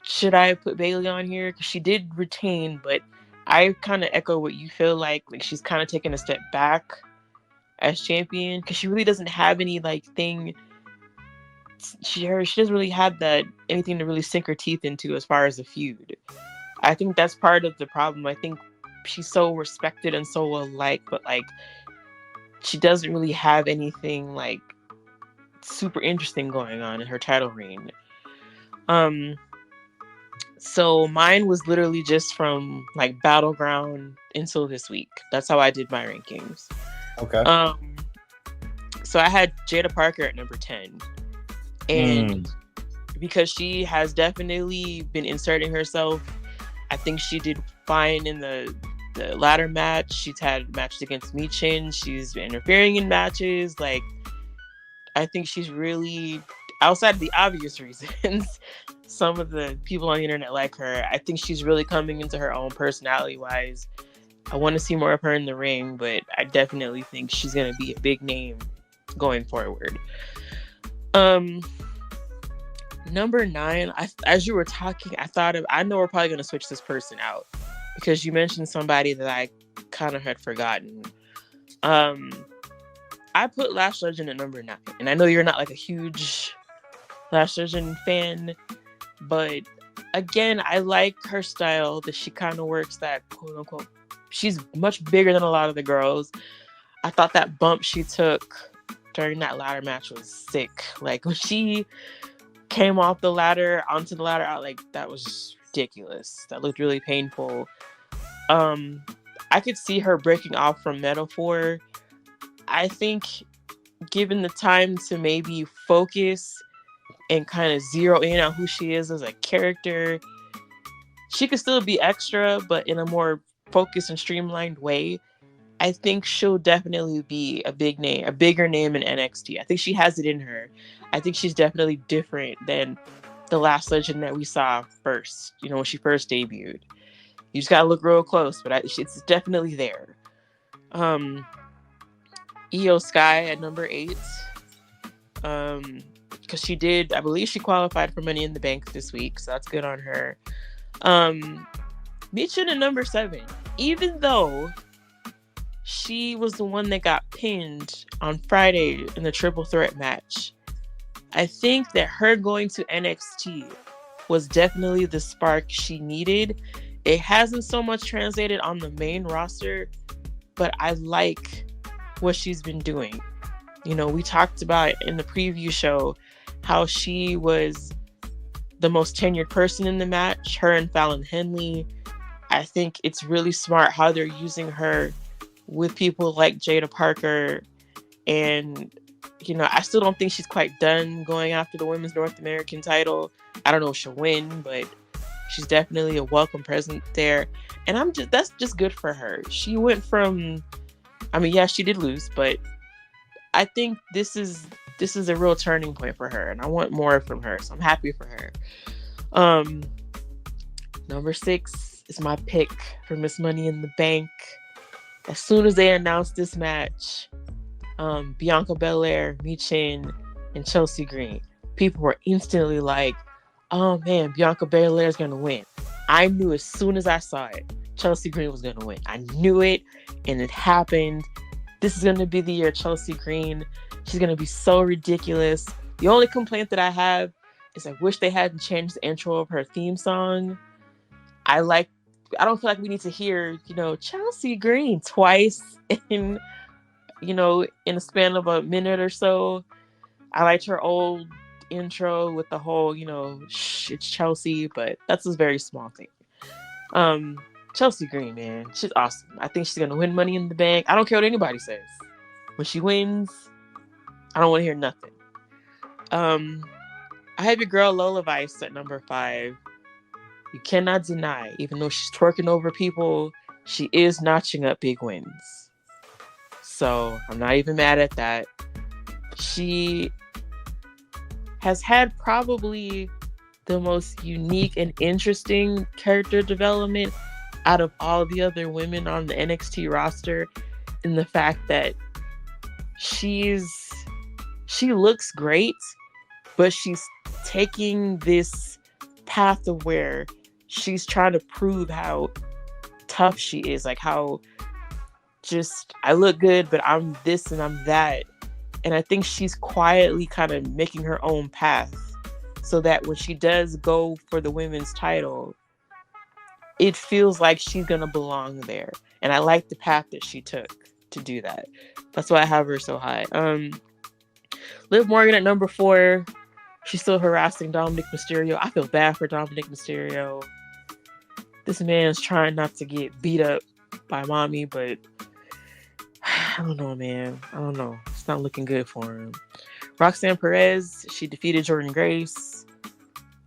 should I put Bayley on here? Because she did retain, but I kind of echo what you feel like she's kind of taking a step back as champion, because she really doesn't have any like thing. She doesn't really have that anything to really sink her teeth into as far as a feud. I think that's part of the problem. I think she's so respected and so well liked, but like she doesn't really have anything like super interesting going on in her title reign. So mine was literally just from like Battleground until this week. That's how I did my rankings. Okay. So I had Jada Parker at number 10. And because she has definitely been inserting herself, I think she did fine in the ladder match. She's had matches against Michin. She's been interfering in matches. Like, I think she's really, outside of the obvious reasons, some of the people on the internet like her, I think she's really coming into her own personality-wise. I want to see more of her in the ring, but I definitely think she's going to be a big name going forward. Number 9, as you were talking, I know we're probably going to switch this person out because you mentioned somebody that I kind of had forgotten. I put Lash Legend at number 9, and I know you're not like a huge Lash Legend fan, but again, I like her style that she kind of works that quote unquote. She's much bigger than a lot of the girls. I thought that bump she took during that ladder match was sick. Like when she came off the ladder onto the ladder out, like that was ridiculous. That looked really painful. I could see her breaking off from Metaphor. I think given the time to maybe focus and kind of zero in on who she is as a character, she could still be extra, but in a more focused and streamlined way. I think she'll definitely be a bigger name in NXT. I think she has it in her. I think she's definitely different than the Last Legend that we saw first, when she first debuted. You just gotta look real close, but it's definitely there. Io Sky at number 8. Because I believe she qualified for Money in the Bank this week, so that's good on her. Michin at number 7. Even though she was the one that got pinned on Friday in the triple threat match, I think that her going to NXT was definitely the spark she needed. It hasn't so much translated on the main roster, but I like what she's been doing. We talked about in the preview show how she was the most tenured person in the match, her and Fallon Henley. I think it's really smart how they're using her with people like Jada Parker. And, I still don't think she's quite done going after the Women's North American title. I don't know if she'll win, but she's definitely a welcome presence there. And that's just good for her. She went from, she did lose, but I think this is a real turning point for her, and I want more from her, so I'm happy for her. Number 6 is my pick for Miss Money in the Bank. As soon as they announced this match, Bianca Belair, Michin, and Chelsea Green, people were instantly like, "Oh man, Bianca Belair is gonna win." I knew as soon as I saw it, Chelsea Green was gonna win. I knew it, and it happened. This is gonna be the year Chelsea Green. She's gonna be so ridiculous. The only complaint that I have is I wish they hadn't changed the intro of her theme song. I don't feel like we need to hear, Chelsea Green twice in, in a span of a minute or so. I liked her old intro with the whole, shh, it's Chelsea, but that's a very small thing. Chelsea Green, man, she's awesome. I think she's gonna win Money in the Bank. I don't care what anybody says. When she wins, I don't want to hear nothing. I have your girl Lola Vice at number 5. You cannot deny, even though she's twerking over people, she is notching up big wins. So I'm not even mad at that. She has had probably the most unique and interesting character development out of all the other women on the NXT roster, in the fact that she looks great, but she's taking this path of where she's trying to prove how tough she is, like how just I look good, but I'm this and I'm that. And I think she's quietly kind of making her own path so that when she does go for the women's title, it feels like she's going to belong there. And I like the path that she took to do that. That's why I have her so high. Liv Morgan at number 4. She's still harassing Dominic Mysterio. I feel bad for Dominic Mysterio. This man's trying not to get beat up by mommy, but I don't know, man. I don't know. It's not looking good for him. Roxanne Perez, she defeated Jordynne Grace.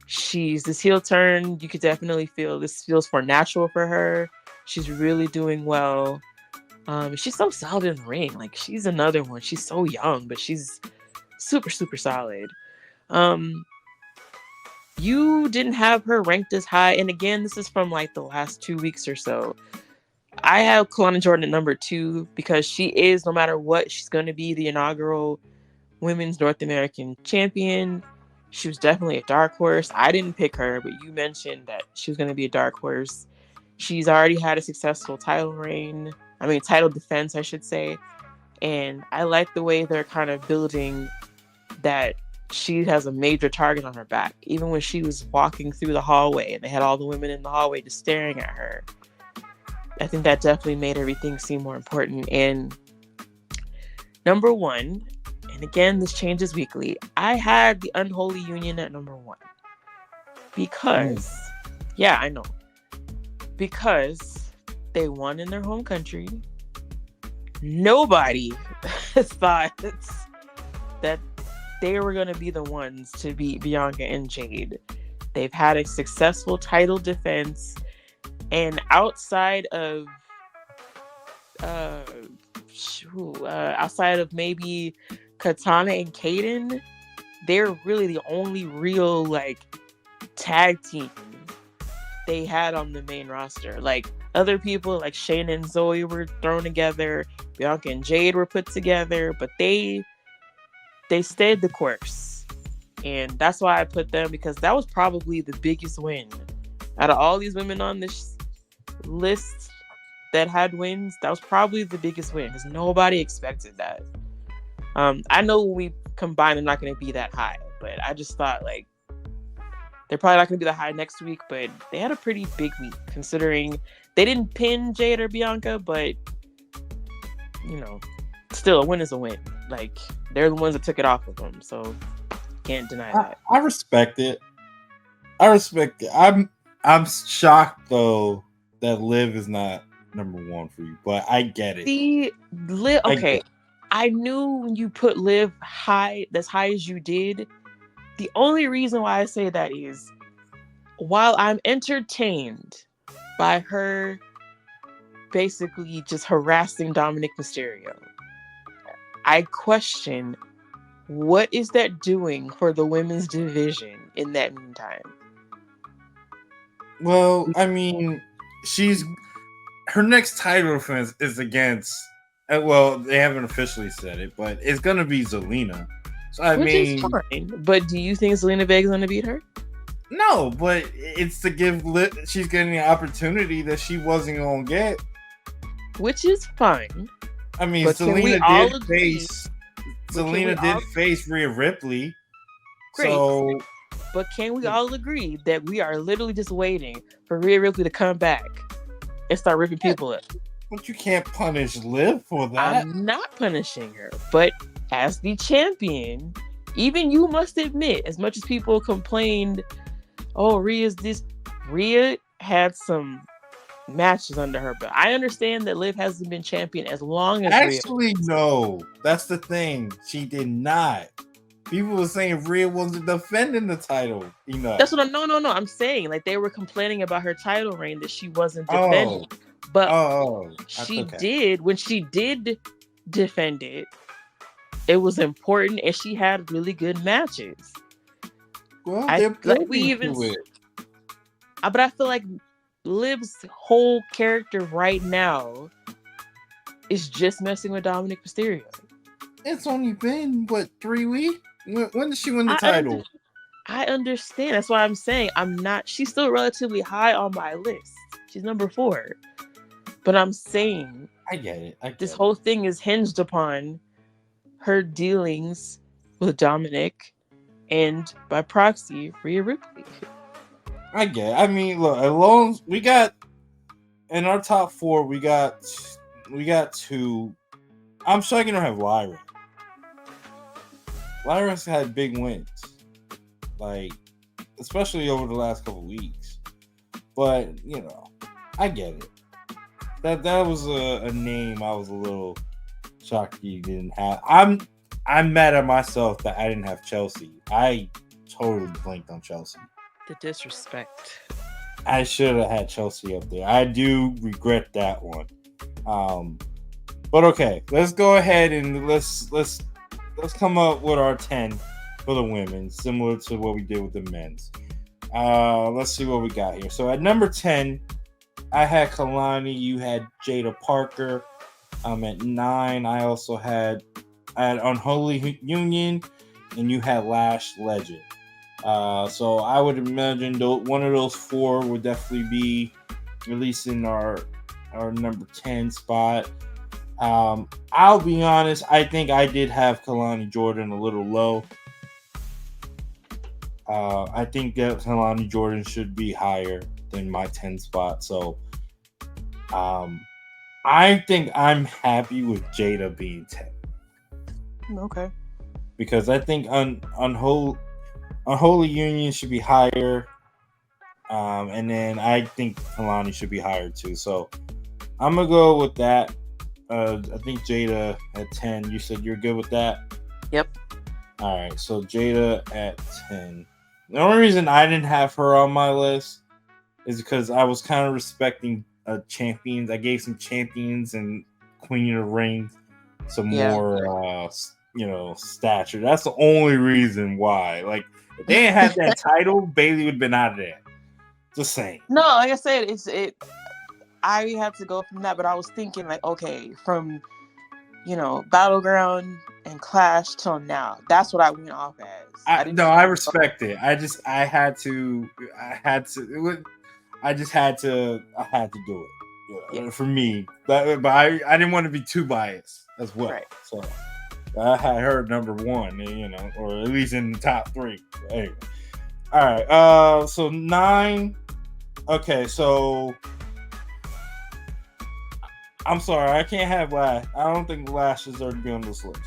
She's this heel turn. You could definitely feel this feels more natural for her. She's really doing well. She's so solid in the ring. Like, she's another one. She's so young, but she's super, super solid. You didn't have her ranked as high. And again, this is from like the last 2 weeks or so. I have Kelowna Jordan at number 2 because she is, no matter what, she's going to be the inaugural Women's North American Champion. She was definitely a dark horse. I didn't pick her, but you mentioned that she was going to be a dark horse. She's already had a successful title defense, I should say. And I like the way they're kind of building that she has a major target on her back. Even when she was walking through the hallway and they had all the women in the hallway just staring at her, I think that definitely made everything seem more important. And number 1, and again, this changes weekly, I had the Unholy Union at number 1. Because, yeah, I know. Because they won in their home country. Nobody thought that they were going to be the ones to beat Bianca and Jade. They've had a successful title defense. And outside of maybe Katana and Kaden, they're really the only real like tag team they had on the main roster. Like, other people like Shayna and Zoe were thrown together, Bianca and Jade were put together, but they stayed the course. And that's why I put them, because that was probably the biggest win out of all these women on this list that had wins. That was probably the biggest win because nobody expected that. I know when we combine, they're not going to be that high, but I just thought like they're probably not going to be that high next week. But they had a pretty big week considering they didn't pin Jade or Bianca, but still a win is a win. Like, they're the ones that took it off of them, so can't deny that. I respect it. I'm shocked though that Liv is not number 1 for you, but I get it. See, Liv, okay. I knew when you put Liv high, as high as you did. The only reason why I say that is, while I'm entertained by her basically just harassing Dominic Mysterio, I question, what is that doing for the women's division in that meantime? Well, I mean, her next title defense is against. Well, they haven't officially said it, but it's gonna be Zelina. So I Which mean, is fine. But do you think Zelina Vega's gonna beat her? no, but it's to give she's getting the opportunity that she wasn't gonna get. Which is fine. I mean, But Zelina did face Rhea Ripley. Great. So, but can we all agree that we are literally just waiting for Rhea Ripley to come back and start ripping people up? But you can't punish Liv for that. I'm not punishing her, but as the champion, even you must admit, as much as people complained, oh, Rhea had some matches under her belt. I understand that Liv hasn't been champion as long as Actually, Rhea. No. That's the thing. She did not. People were saying Rhea wasn't defending the title enough. That's what I'm. No. I'm saying like they were complaining about her title reign that she wasn't defending. But she did when she did defend it. It was important, and she had really good matches. Well, but I feel like Liv's whole character right now is just messing with Dominic Mysterio. It's only been 3 weeks? When did she win the title? I understand. That's why I'm saying I'm not. She's still relatively high on my list. She's number 4. But I'm saying I get it. This whole thing is hinged upon her dealings with Dominic and by proxy Rhea Ripley. I get it. I mean, look, as long as we got in our top 4, we got 2. I'm sure you don't have Lyra. Lyra's had big wins, like especially over the last couple weeks. But I get it. That was a name I was a little shocked you didn't have. I'm mad at myself that I didn't have Chelsea. I totally blanked on Chelsea. The disrespect. I should have had Chelsea up there. I do regret that one. But okay, let's go ahead and let's come up with our 10 for the women, similar to what we did with the men's. Let's see what we got here. So at number 10, I had Kalani. You had Jada Parker. At 9, I also had Unholy Union, and you had Lash Legend. So I would imagine one of those 4 would definitely be releasing our number 10 spot. I'll be honest, I think I did have Kalani Jordan a little low. I think that Kalani Jordan should be higher than my 10 spot. So I think I'm happy with Jada being 10. Okay. Because I think Unholy Union should be higher. And then I think Kalani should be higher too. So I'm going to go with that. I think Jada at 10. You said you're good with that? Yep. All right. So Jada at 10. The only reason I didn't have her on my list is because I was kind of respecting champions. I gave some champions and Queen of the Ring some more, stature. That's the only reason why. Like, if they didn't have that title, Bayley would have been out of there. Just saying. No, like I said, I had to go from that, but I was thinking like, okay, from Battleground and Clash till now, that's what I went off as. I respect it. I had to do it for me. But I didn't want to be too biased as well. Right. So I had her number 1, or at least in the top 3. Anyway. All right. So 9. Okay, so I'm sorry, I can't have Lash. I don't think Lash deserves to be on this list.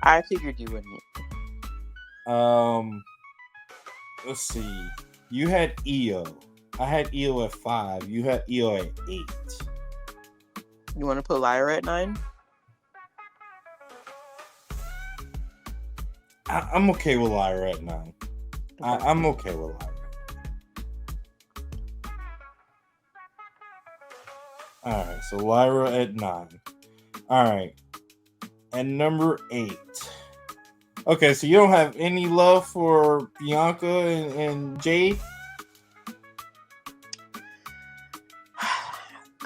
I figured you wouldn't. Let's see. You had Io. I had Io at 5. You had Io at 8. You want to put Lyra at 9? I'm okay with Lyra at 9. I'm okay with Lyra. All right, so Lyra at 9. All right, and number 8. Okay, so you don't have any love for Bianca and Jade?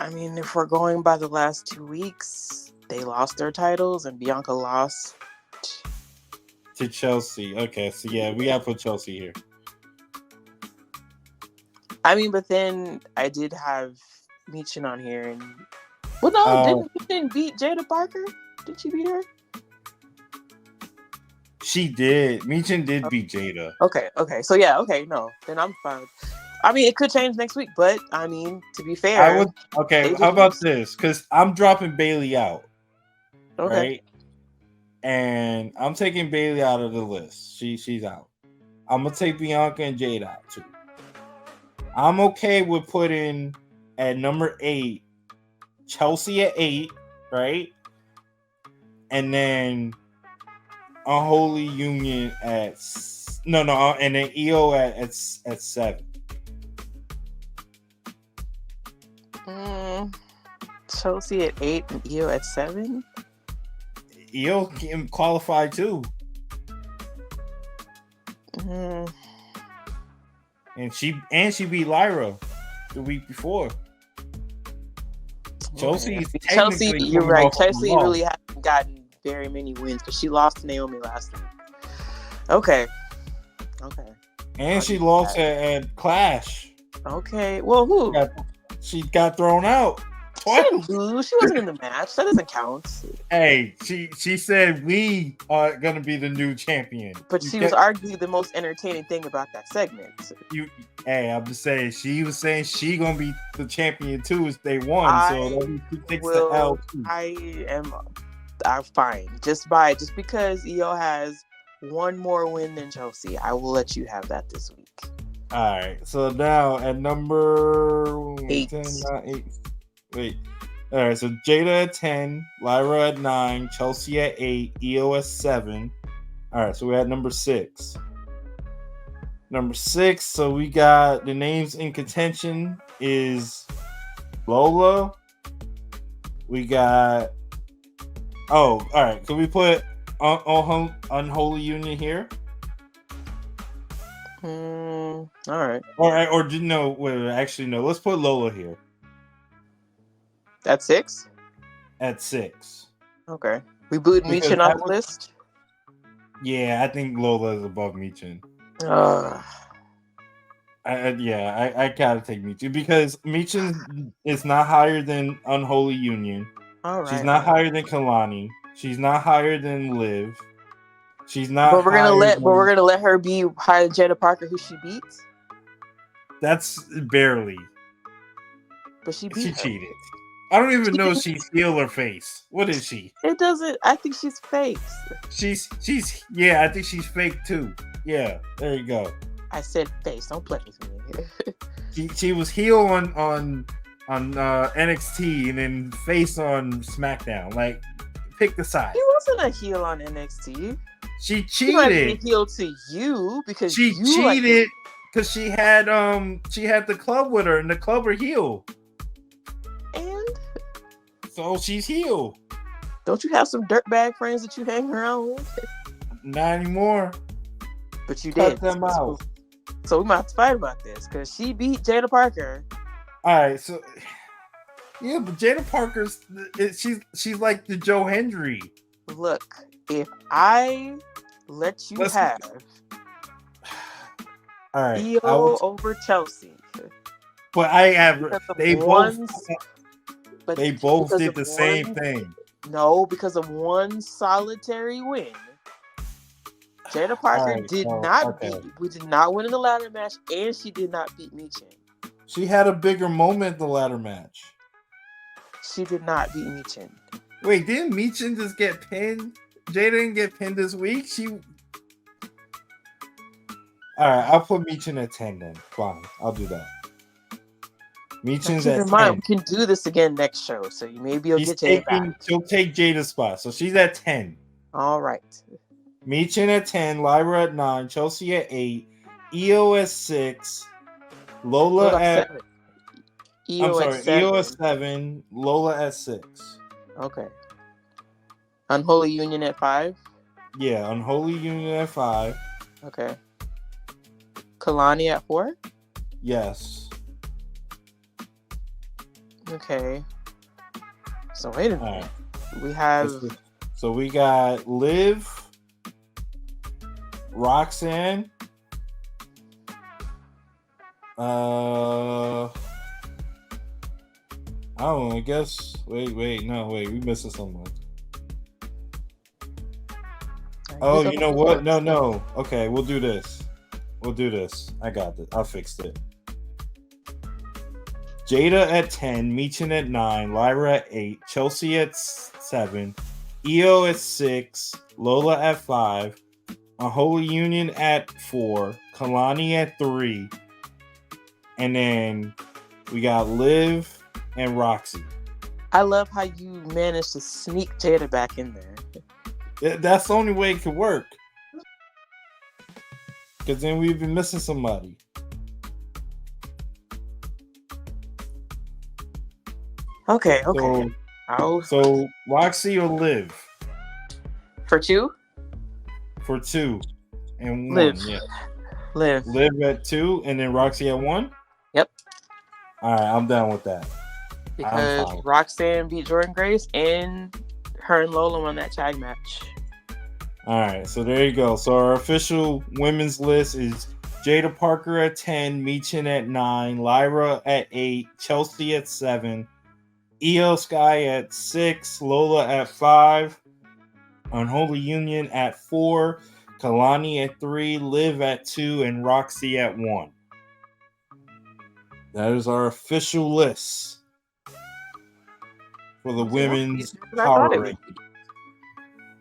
I mean, if we're going by the last 2 weeks, they lost their titles and Bianca lost. To Chelsea. Okay, so yeah, we gotta put Chelsea here. I mean, but then I did have Michin on here, and well, no, didn't Michin beat Jada Parker? Did she beat her? She did. Michin did beat Jada. Okay. So yeah, okay, no, then I'm fine. I mean, it could change next week, but I mean, to be fair, I would. Okay, how about this? Because I'm dropping Bailey out. Okay. Right? And I'm taking Bailey out of the list. She's out. I'm gonna take Bianca and Jade out too. I'm okay with putting at number 8 Chelsea at 8, right? And then Unholy Union at and then EO at 7. Chelsea at 8 and EO at 7. EO can qualify too. And she beat Lyra the week before. Chelsea, you're right. Chelsea really hasn't gotten very many wins, but she lost to Naomi last week. Okay. And she lost at Clash. Okay. Well, who? She got thrown out. She didn't lose. She wasn't in the match. That doesn't count. Hey, she said we are gonna be the new champion. But she was arguably the most entertaining thing about that segment. I'm just saying she was saying she gonna be the champion too if they won. So she takes the L too. I'm fine. Just because EO has one more win than Chelsea, I will let you have that this week. All right. So now at number 8. 10, not 8. Wait. All right. So Jada at 10, Lyra at 9, Chelsea at 8, EO at 7. All right. So we're at number 6. Number 6. So we got the names in contention is Lola. We got. Oh, all right. Can we put Unholy Union here? All right. Or no? Wait. Actually, no. Let's put Lola here. At 6? At 6. Okay. We booed Michin off the list? Yeah, I think Lola is above Michin. I gotta take Michin because Michin is not higher than Unholy Union. All right. She's not higher than Kalani. She's not higher than Liv. She's not. But we're gonna let her be higher than Jada Parker, who she beats. That's barely. But she cheated. I don't even know if she's heel or face. What is she? It doesn't. I think she's face. She's. Yeah, I think she's fake too. Yeah, there you go. I said face. Don't play with me. she was heel on NXT and then face on SmackDown. Like, pick the side. She wasn't a heel on NXT. She cheated. She might be a heel to you because she cheated because she had the club with her and the club are heel. And so she's heel. Don't you have some dirtbag friends that you hang around with? Not anymore. But you Cut did. them out. So we might have to fight about this because she beat Jada Parker. All right, so yeah, but Jada Parker's she's like the Joe Hendry. Look, if I let you have all right, EO over Chelsea, but I have they both did the same thing. No, because of one solitary win. Jada Parker did not beat. We did not win in the ladder match, and she did not beat Michin. She had a bigger moment in the ladder match. She did not beat Michin. Wait, didn't Michin just get pinned? Jada didn't get pinned this week. All right, I'll put Michin at 10 then. Fine, I'll do that. Michin's at 10. We can do this again next show, so maybe you'll get Jada back. She'll take Jada's spot, so she's at 10. All right. Michin at 10, Lyra at 9, Chelsea at 8, EO at 6, Lola at 7. EO at 7, Lola at 6. Okay. Unholy Union at 5? Yeah, Unholy Union at 5. Okay. Kalani at 4? Yes. Okay. So wait a All minute. right. We have So we got Liv, Roxanne, I don't know, I guess. Wait, we missing someone. Oh, you know what? No. Okay, we'll do this. I got it. I fixed it. Jada at 10, Meechin at 9, Lyra at 8, Chelsea at 7, Io at 6, Lola at 5, Unholy Union at 4, Kalani at 3, and then we got Liv and Roxy. I love how you managed to sneak Jada back in there. That's the only way it could work. Because then we've been missing somebody. Okay. So Roxy or Liv? For 2? For 2 and 1. Liv. Yeah. Liv. Liv at 2 and then Roxy at 1? Yep. All right, I'm down with that. Because Roxanne beat Jordan Grace and her and Lola won that tag match. All right, so there you go. So our official women's list is Jada Parker at 10, Meechin at 9, Lyra at 8, Chelsea at 7, Io Sky at 6, Lola at 5, Unholy Union at 4, Kalani at 3, Liv at 2, and Roxy at 1. That is our official list for the women's power rankings.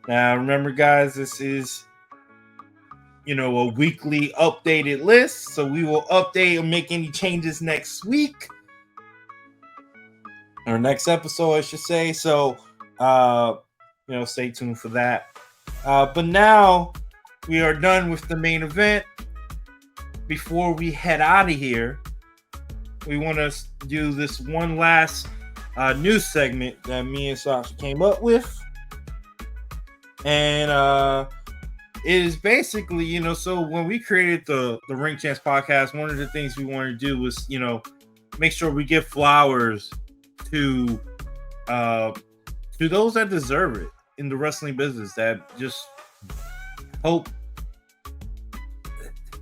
Now, remember, guys, this is, a weekly updated list. So we will update and make any changes next week. Or next episode, I should say. So, stay tuned for that. But now we are done with the main event. Before we head out of here, we want to do this one last news segment that me and Sasha came up with. And it is basically, so when we created the Ring Chance podcast, one of the things we wanted to do was, make sure we give flowers to those that deserve it in the wrestling business, that just help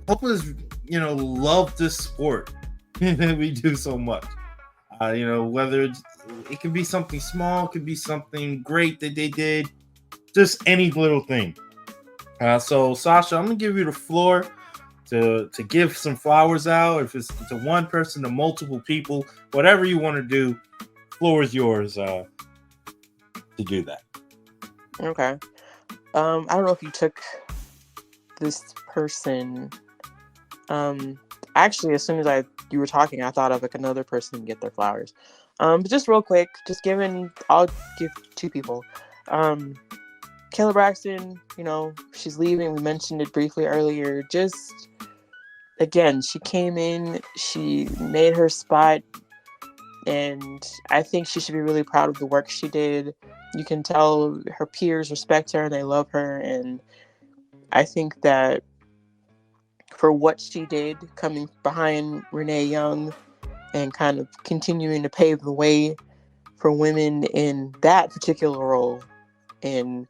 us, love this sport that we do so much. Whether it can be something small, it could be something great that they did. Just any little thing. So, Sasha, I'm going to give you the floor to give some flowers out. If it's to one person, to multiple people, whatever you want to do, floor is yours to do that. Okay. I don't know if you took this person. Actually, as soon as you were talking, I thought of like another person to get their flowers. But just real quick, I'll give 2 people. Kayla Braxton, she's leaving. We mentioned it briefly earlier. Just, again, she came in, she made her spot, and I think she should be really proud of the work she did. You can tell her peers respect her and they love her, and I think that for what she did, coming behind Renee Young and kind of continuing to pave the way for women in that particular role in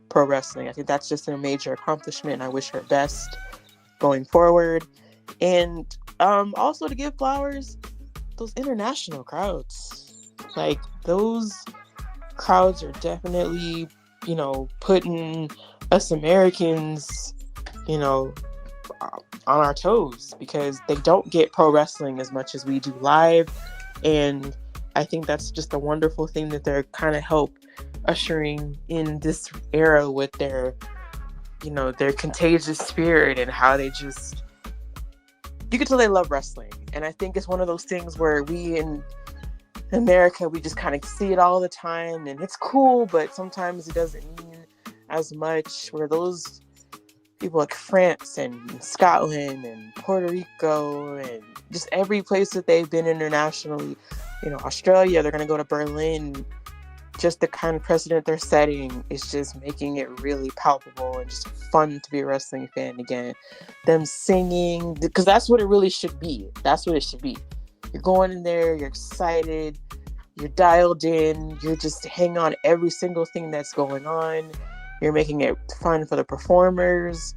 pro wrestling, I think that's just a major accomplishment, and I wish her best going forward. And also to give flowers, those international crowds, like those crowds are definitely, putting us Americans, on our toes, because they don't get pro wrestling as much as we do live. And I think that's just a wonderful thing that they're kind of help ushering in this era with their contagious spirit, and how they just, you can tell they love wrestling. And I think it's one of those things where we in America, we just kind of see it all the time, and it's cool, but sometimes it doesn't mean as much, where those people like France and Scotland and Puerto Rico and just every place that they've been internationally, Australia, they're going to go to Berlin. Just the kind of precedent they're setting is just making it really palpable and just fun to be a wrestling fan again. Them singing, because that's what it really should be. That's what it should be. You're going in there, you're excited, You're dialed in. You're just hanging on every single thing that's going on. You're making it fun for the performers.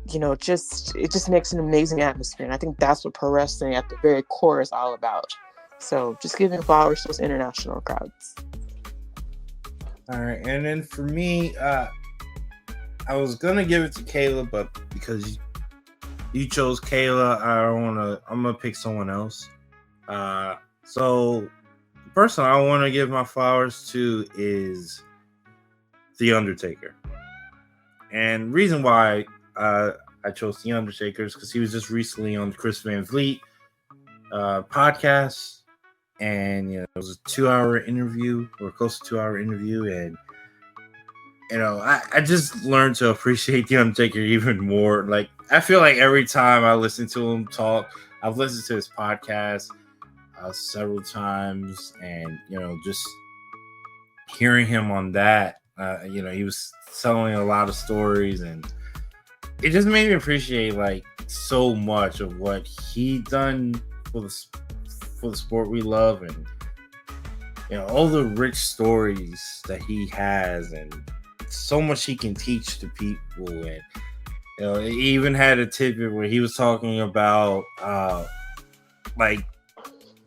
It just makes an amazing atmosphere. And I think that's what pro wrestling at the very core is all about. So just giving flowers to those international crowds. All right, and then for me, I was gonna give it to Kayla, but because you chose Kayla, I'm gonna pick someone else. So the person I want to give my flowers to is The Undertaker, and reason why I chose The Undertaker is because he was just recently on Chris Van Vliet podcast. And it was a 2-hour interview or close to 2-hour interview, and I just learned to appreciate The Undertaker even more. Like, I feel like every time I listen to him talk, I've listened to his podcast several times, and just hearing him on that, he was telling a lot of stories, and it just made me appreciate like so much of what he done for the sport we love, and all the rich stories that he has, and so much he can teach to people. And he even had a tidbit where he was talking about like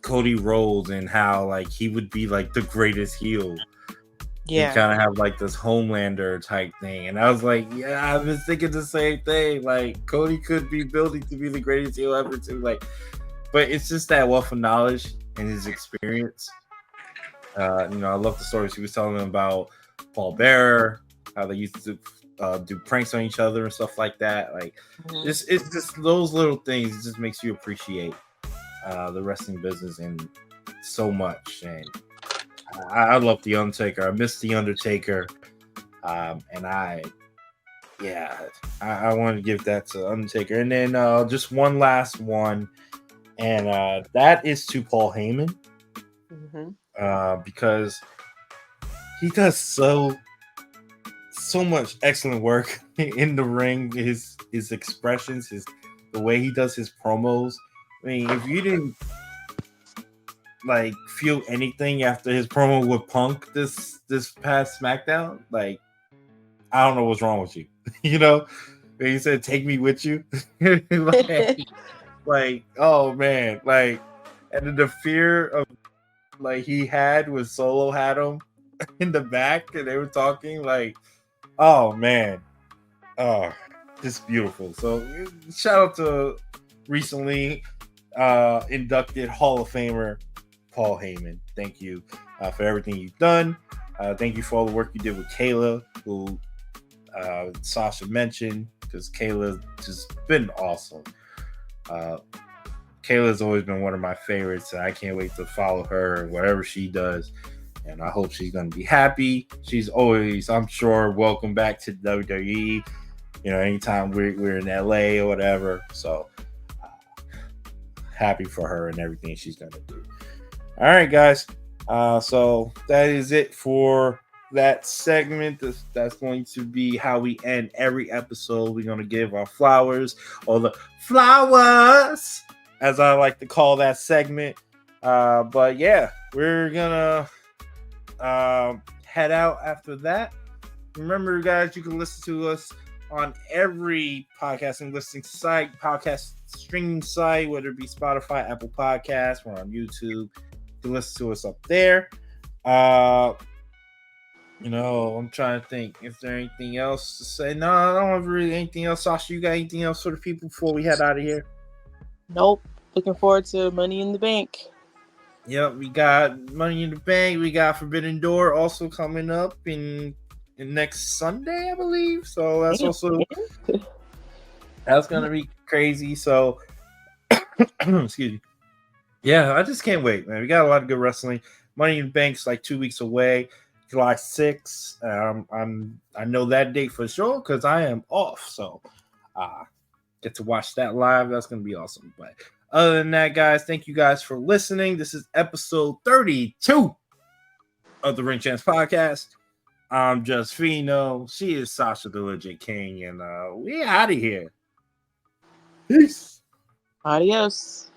Cody Rhodes and how like he would be like the greatest heel. Yeah, you kind of have like this Homelander type thing, and I was like, yeah, I've been thinking the same thing. Like, Cody could be building to be the greatest heel ever too. Like, but it's just that wealth of knowledge and his experience. I love the stories he was telling them about Paul Bearer, how they used to do pranks on each other and stuff like that. Like, it's just those little things. It just makes you appreciate the wrestling business and so much. And I love The Undertaker. I miss The Undertaker, and I want to give that to Undertaker. And then just one last one. And that is to Paul Heyman, because he does so much excellent work in the ring. His expressions, the way he does his promos. I mean, if you didn't like feel anything after his promo with Punk this past SmackDown, like, I don't know what's wrong with you. When he said, "Take me with you," like, oh man, like, and then the fear of like he had when Solo had him in the back and they were talking, like, oh man, just beautiful. So shout out to recently inducted Hall of Famer Paul Heyman. Thank you for everything you've done. Thank you for all the work you did with Kayla, who Sasha mentioned, because Kayla's just been awesome. Kayla's always been one of my favorites, and I can't wait to follow her and whatever she does. And I hope she's going to be happy. She's always, I'm sure, welcome back to WWE. Anytime we're in LA or whatever. So happy for her and everything she's going to do. All right, guys. So that is it for that segment. That's going to be how we end every episode. We're going to give our flowers, or the flowers, as I like to call that segment. But yeah, we're gonna head out after that. Remember, guys, you can listen to us on every podcasting listening site, podcast streaming site, whether it be Spotify, Apple Podcasts, or on YouTube. You can listen to us up there. I'm trying to think if there's anything else to say. No, I don't have really anything else. Sasha, you got anything else for the people before we head out of here? Nope. Looking forward to Money in the Bank. Yep, we got Money in the Bank. We got Forbidden Door also coming up in next Sunday, I believe. So that's that's gonna be crazy. So excuse me. Yeah, I just can't wait, man. We got a lot of good wrestling. Money in the Bank's like 2 weeks away, July 6th. I know that date for sure because I am off. So get to watch that live. That's gonna be awesome. But other than that, guys, thank you guys for listening. This is episode 32 of the Ring Chance Podcast. I'm just Fino. She is Sasha the Legit King, and we out of here. Peace. Adios.